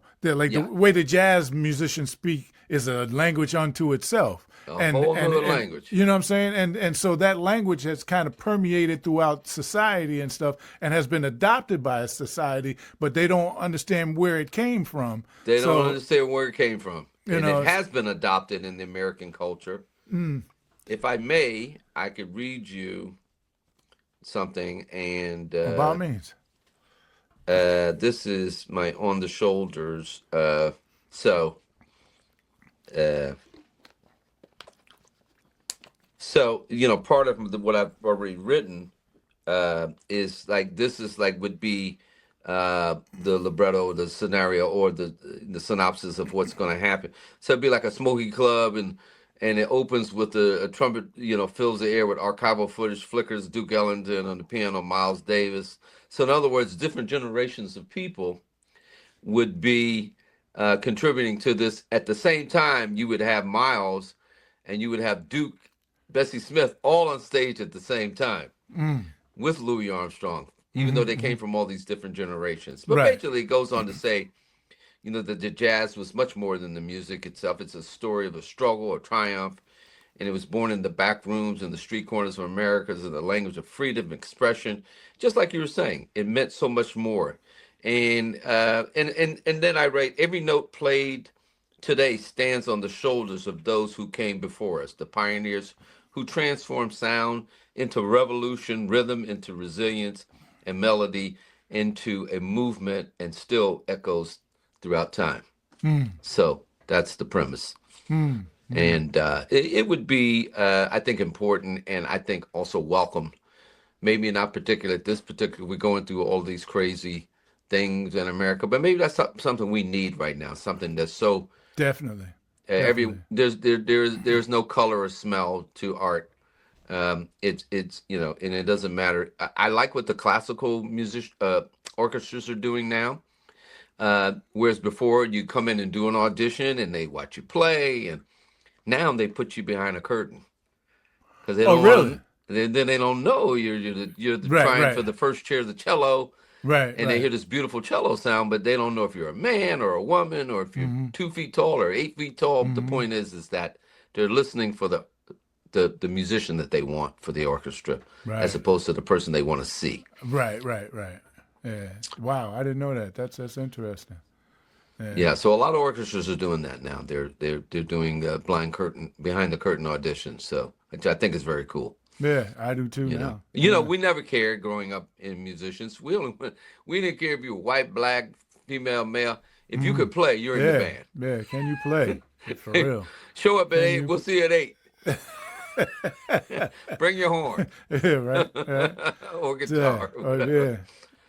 way the jazz musicians speak is a language unto itself. A whole other language. You know what I'm saying? And so that language has kind of permeated throughout society and stuff and has been adopted by society, but they don't understand where it came from. They don't understand where it came from. And it has been adopted in the American culture. If I may, I could read you something. And by all means. This is my On the Shoulders. So So, part of what I've already written is like this is like would be the libretto, the scenario, or the synopsis of what's going to happen. So it'd be like a smoky club, and it opens with a trumpet, fills the air with archival footage, flickers Duke Ellington on the piano, Miles Davis. So in other words, different generations of people would be contributing to this. At the same time, you would have Miles and you would have Duke, Bessie Smith, all on stage at the same time with Louis Armstrong, even though they came from all these different generations. But Right. basically, it goes on to say, that the jazz was much more than the music itself. It's a story of a struggle, a triumph, and it was born in the back rooms and the street corners of America as the language of freedom, expression. Just like you were saying, it meant so much more. And then I write, every note played today stands on the shoulders of those who came before us, the pioneers who transformed sound into revolution, rhythm into resilience, and melody into a movement, and still echoes throughout time. So that's the premise. And it would be, I think, important, and I think also welcome. Maybe not particular at this particular, we're going through all these crazy things in America, but maybe that's something we need right now, something that's so Definitely. there's no color or smell to art. It's and it doesn't matter. I like what the classical orchestras are doing now. Whereas before you come in and do an audition and they watch you play, and now they put you behind a curtain because they Oh, don't really? then they don't know you're Right, trying right. for the first chair of the cello. Right. And they hear this beautiful cello sound, but they don't know if you're a man or a woman or if you're 2 feet tall or 8 feet tall. The point is that they're listening for the musician that they want for the orchestra, as opposed to the person they want to see. Right. Yeah. Wow, I didn't know that. That's interesting. Yeah. So a lot of orchestras are doing that now. They're doing behind the curtain auditions. So which I think is very cool. Yeah, I do too now. We never cared growing up in musicians. We didn't care if you were white, black, female, male. If you could play, you're in the band. Yeah, can you play? For real. Show up at 8. We'll see you at 8. Bring your horn. Yeah, right. Or guitar.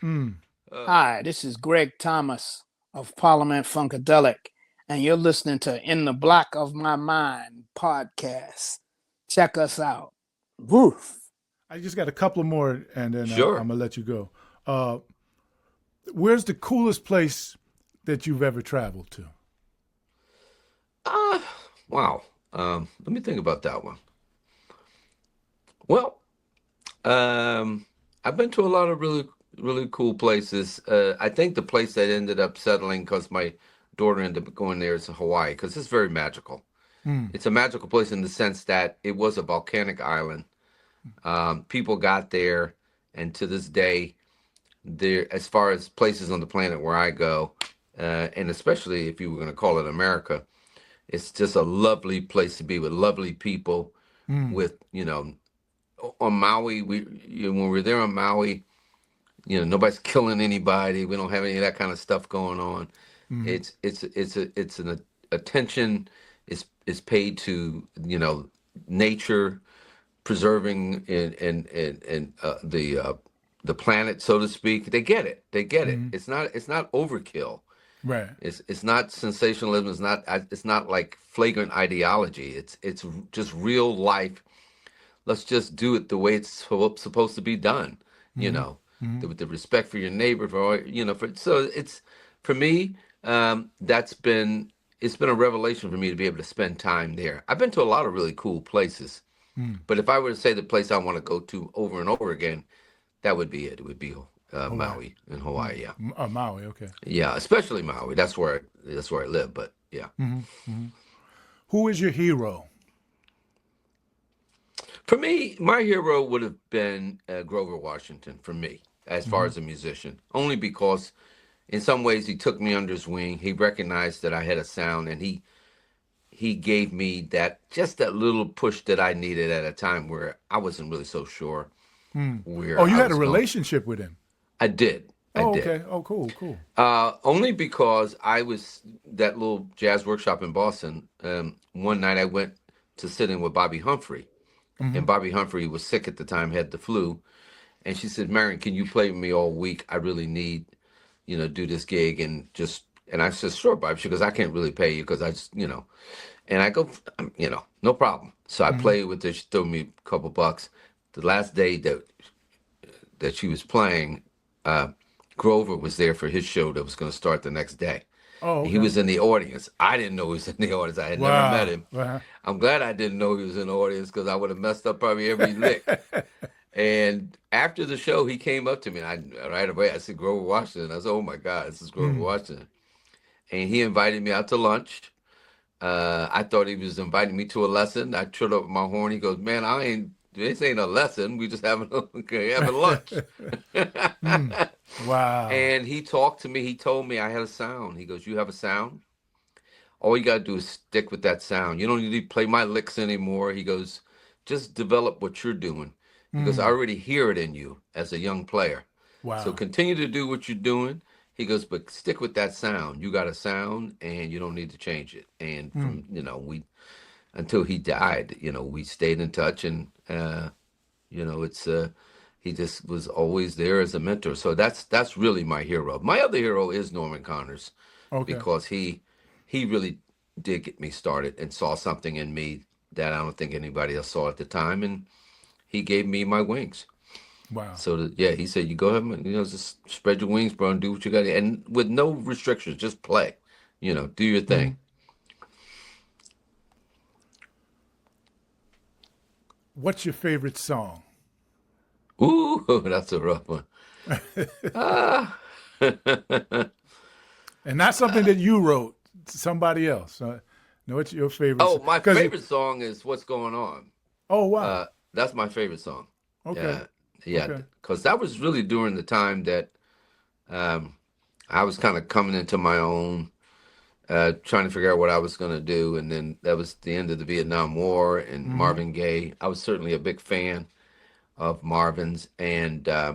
Yeah. Hi, this is Greg Thomas of Parliament Funkadelic, and you're listening to In the Black of My Mind podcast. Check us out. Woof. I just got a couple more, and then Sure. I'm gonna let you go. Where's the coolest place that you've ever traveled to? Wow. Let me think about that one. Well, I've been to a lot of really, really cool places. I think the place that ended up settling because my daughter ended up going there is Hawaii, because it's very magical. It's a magical place in the sense that it was a volcanic island. People got there, and to this day, there, as far as places on the planet where I go, and especially if you were going to call it America, it's just a lovely place to be with lovely people. With on Maui, when we're there on Maui, nobody's killing anybody. We don't have any of that kind of stuff going on. It's an attention is paid to nature, preserving and the planet, so to speak. They get it. It's not overkill. Right. It's not sensationalism. It's not like flagrant ideology. It's just real life. Let's just do it the way it's supposed to be done. With the respect for your neighbor, so it's for me. It's been a revelation for me to be able to spend time there. I've been to a lot of really cool places, but if I were to say the place I want to go to over and over again, that would be it. It would be Maui in Hawaii. Yeah. Maui. Okay. Yeah, especially Maui. That's where I live. But yeah. Who is your hero? For me, my hero would have been Grover Washington. For me, as far as a musician, only because in some ways he took me under his wing. He recognized that I had a sound, and he gave me that little push that I needed at a time where I wasn't really so sure where. Oh, you I had a was going. relationship with him. I did. I Oh, did. okay. Oh, cool, cool. Only because I was that little jazz workshop in Boston. One night I went to sit in with Bobby Humphrey, Mm-hmm. and Bobby Humphrey was sick at the time, had the flu, and she said, "Marion, can you play with me all week? I really need, do this gig and just." And I said, "Sure, Bobby." She goes, "I can't really pay you because I just, And I go, no problem. So I Mm-hmm. played with her. She threw me a couple bucks. The last day that she was playing, Grover was there for his show that was going to start the next day. Oh, And he okay. was in the audience. I didn't know he was in the audience. I had never met Wow. him. Wow. I'm glad I didn't know he was in the audience because I would have messed up probably every lick. And after the show, he came up to me, and right away I said, "Grover Washington." I said, "Oh my God, this is Grover Mm. Washington." And he invited me out to lunch. I thought he was inviting me to a lesson. I tripped up with my horn. He goes, "Man, this ain't a lesson. We just having lunch." Mm. Wow. And he talked to me. He told me I had a sound. He goes, "You have a sound? All you got to do is stick with that sound. You don't need to play my licks anymore." He goes, "Just develop what you're doing." He goes, "I Mm. already hear it in you as a young player. So Wow. continue to do what you're doing." He goes, "But stick with that sound. You got a sound and you don't need to change it." And Mm. from, until he died, we stayed in touch, and, it's, he just was always there as a mentor. So that's really my hero. My other hero is Norman Connors, Okay. because he really did get me started and saw something in me that I don't think anybody else saw at the time, and he gave me my wings. Wow. So yeah, he said, "You go ahead and just spread your wings, bro, and do what you got to, and with no restrictions, just play, do your Mm. thing." What's your favorite song? Ooh, that's a rough one. Ah. And not something that you wrote, somebody else. No, it's your favorite. Oh, my Because favorite song is "What's Going On." oh wow. That's my favorite song. Okay. Yeah, Okay. because that was really during the time that um, I was kind of coming into my own, trying to figure out what I was going to do. And then that was the end of the Vietnam War and Mm-hmm. Marvin Gaye. I was certainly a big fan of Marvin's, and uh,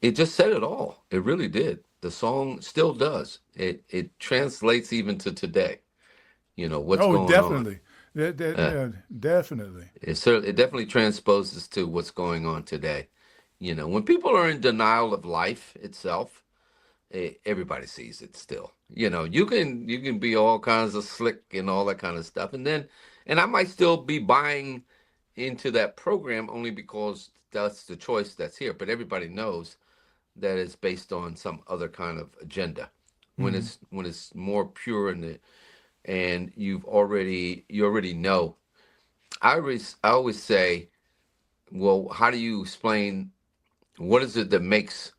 it just said it all. It really did. The song still does. It translates even to today. What's Oh, going on. definitely. Uh, Yeah, definitely. it definitely transposes to what's going on today. When people are in denial of life itself, everybody sees it still. You can be all kinds of slick and all that kind of stuff, and I might still be buying into that program only because that's the choice that's here. But everybody knows that it's based on some other kind of agenda. When Mm-hmm. it's more pure and you already know. I always say, well, how do you explain what is it that makes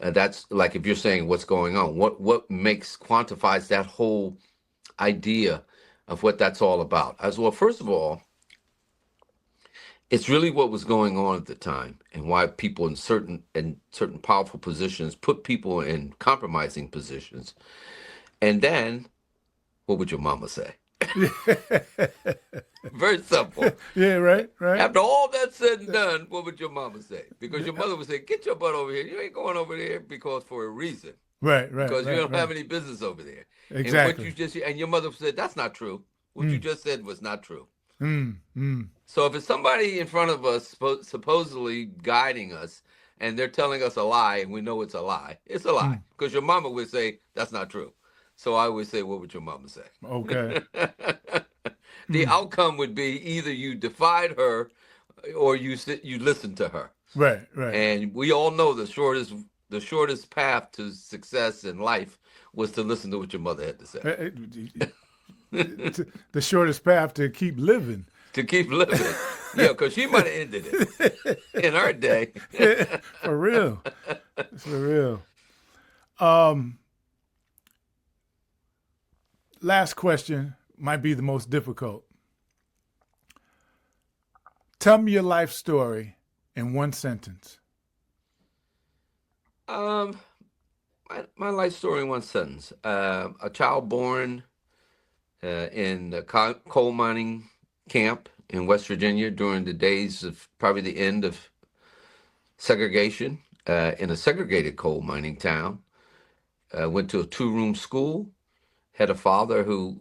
that's like, if you're saying what's going on, what makes quantifies that whole idea of what that's all about? As well, first of all, it's really what was going on at the time and why people in certain powerful positions put people in compromising positions. And then, what would your mama say? Very simple. Yeah, right, right. After all that's said and done, what would your mama say? Because your mother would say, "Get your butt over here. You ain't going over there because for a reason. Right, right, Because you right, don't have right. any business over there." And what you Exactly. just and your mother said, "That's not true. What you Mm. just said was not true." Mm. Mm. So if it's somebody in front of us supposedly guiding us, and they're telling us a lie, and we know it's a lie, it's a lie. Mm. Because your mama would say, "That's not true." So I would say, what would your mama say? Okay. The Mm. outcome would be either you defied her or you listened to her. Right, right. And we all know the shortest path to success in life was to listen to what your mother had to say. The shortest path to keep living. To keep living. Yeah, because she might have ended it in her day. For real. For real. Last question might be the most difficult. Tell me your life story in one sentence. Um, my life story in one sentence. A child born in a coal mining camp in West Virginia during the days of probably the end of segregation. in a segregated coal mining town. Went to a 2-room school. Had a father who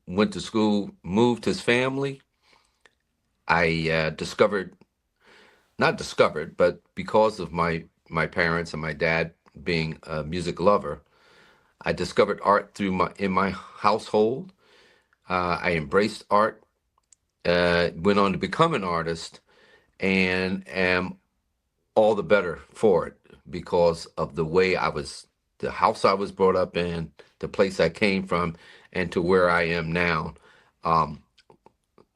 went to school, moved his family. I not discovered, but because of my parents and my dad being a music lover, I discovered art in my household. I embraced art, went on to become an artist, and am all the better for it because of the house I was brought up in, the place I came from, and to where I am now. Um,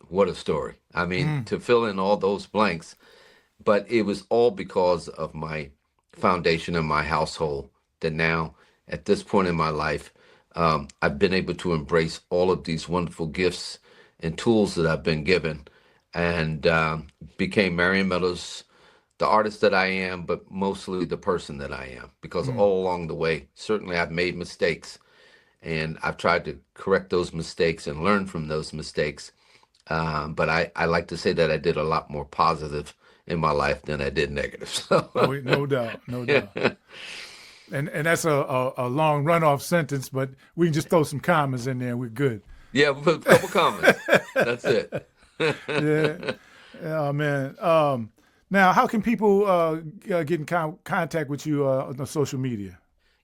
what a story. I mean, to fill in all those blanks, but it was all because of my foundation in my household that now, at this point in my life, I've been able to embrace all of these wonderful gifts and tools that I've been given, and became Marion Meadows, the artist that I am, but mostly the person that I am, because all along the way, certainly I've made mistakes, and I've tried to correct those mistakes and learn from those mistakes. But I like to say that I did a lot more positive in my life than I did negative. So. Oh, no doubt, no doubt. And that's a long runoff sentence, but we can just throw some commas in there and we're good. Yeah, we'll put a couple comments. That's it. Yeah. Oh, man. Now, how can people get in contact with you on the social media?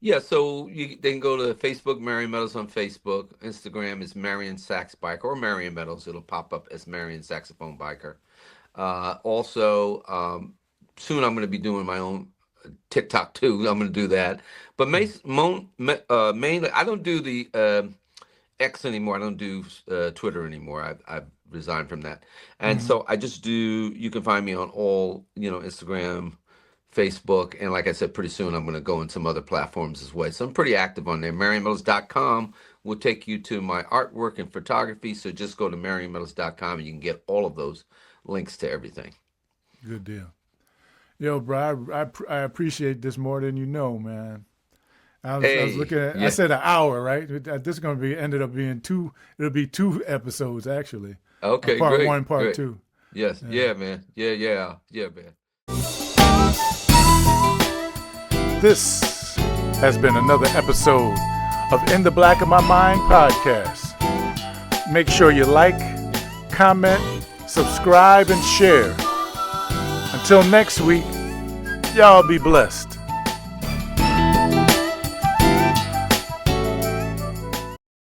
Yeah, so they can go to Facebook, Marion Meadows on Facebook. Instagram is Marion Sax Biker, or Marion Meadows. It'll pop up as Marion Saxophone Biker. Also, soon I'm going to be doing my own TikTok too. I'm going to do that. But mainly, I don't do the X anymore. I don't do Twitter anymore. I've resigned from that. And so I just do, you can find me on all, Instagram, Facebook, and like I said, pretty soon I'm going to go in some other platforms as well. So I'm pretty active on there. MarionMeadows.com will take you to my artwork and photography. So just go to MarionMeadows.com and you can get all of those links to everything. Good deal. Yo, bro, I appreciate this more than you know, man. I was looking at, I said an hour, right? This is going to ended up being it'll be 2 episodes, actually. Okay, part great. 1, part great. 2. Yes, yeah, man. Yeah, man. This has been another episode of In the Black of My Mind podcast. Make sure you like, comment, subscribe, and share. Until next week, y'all be blessed.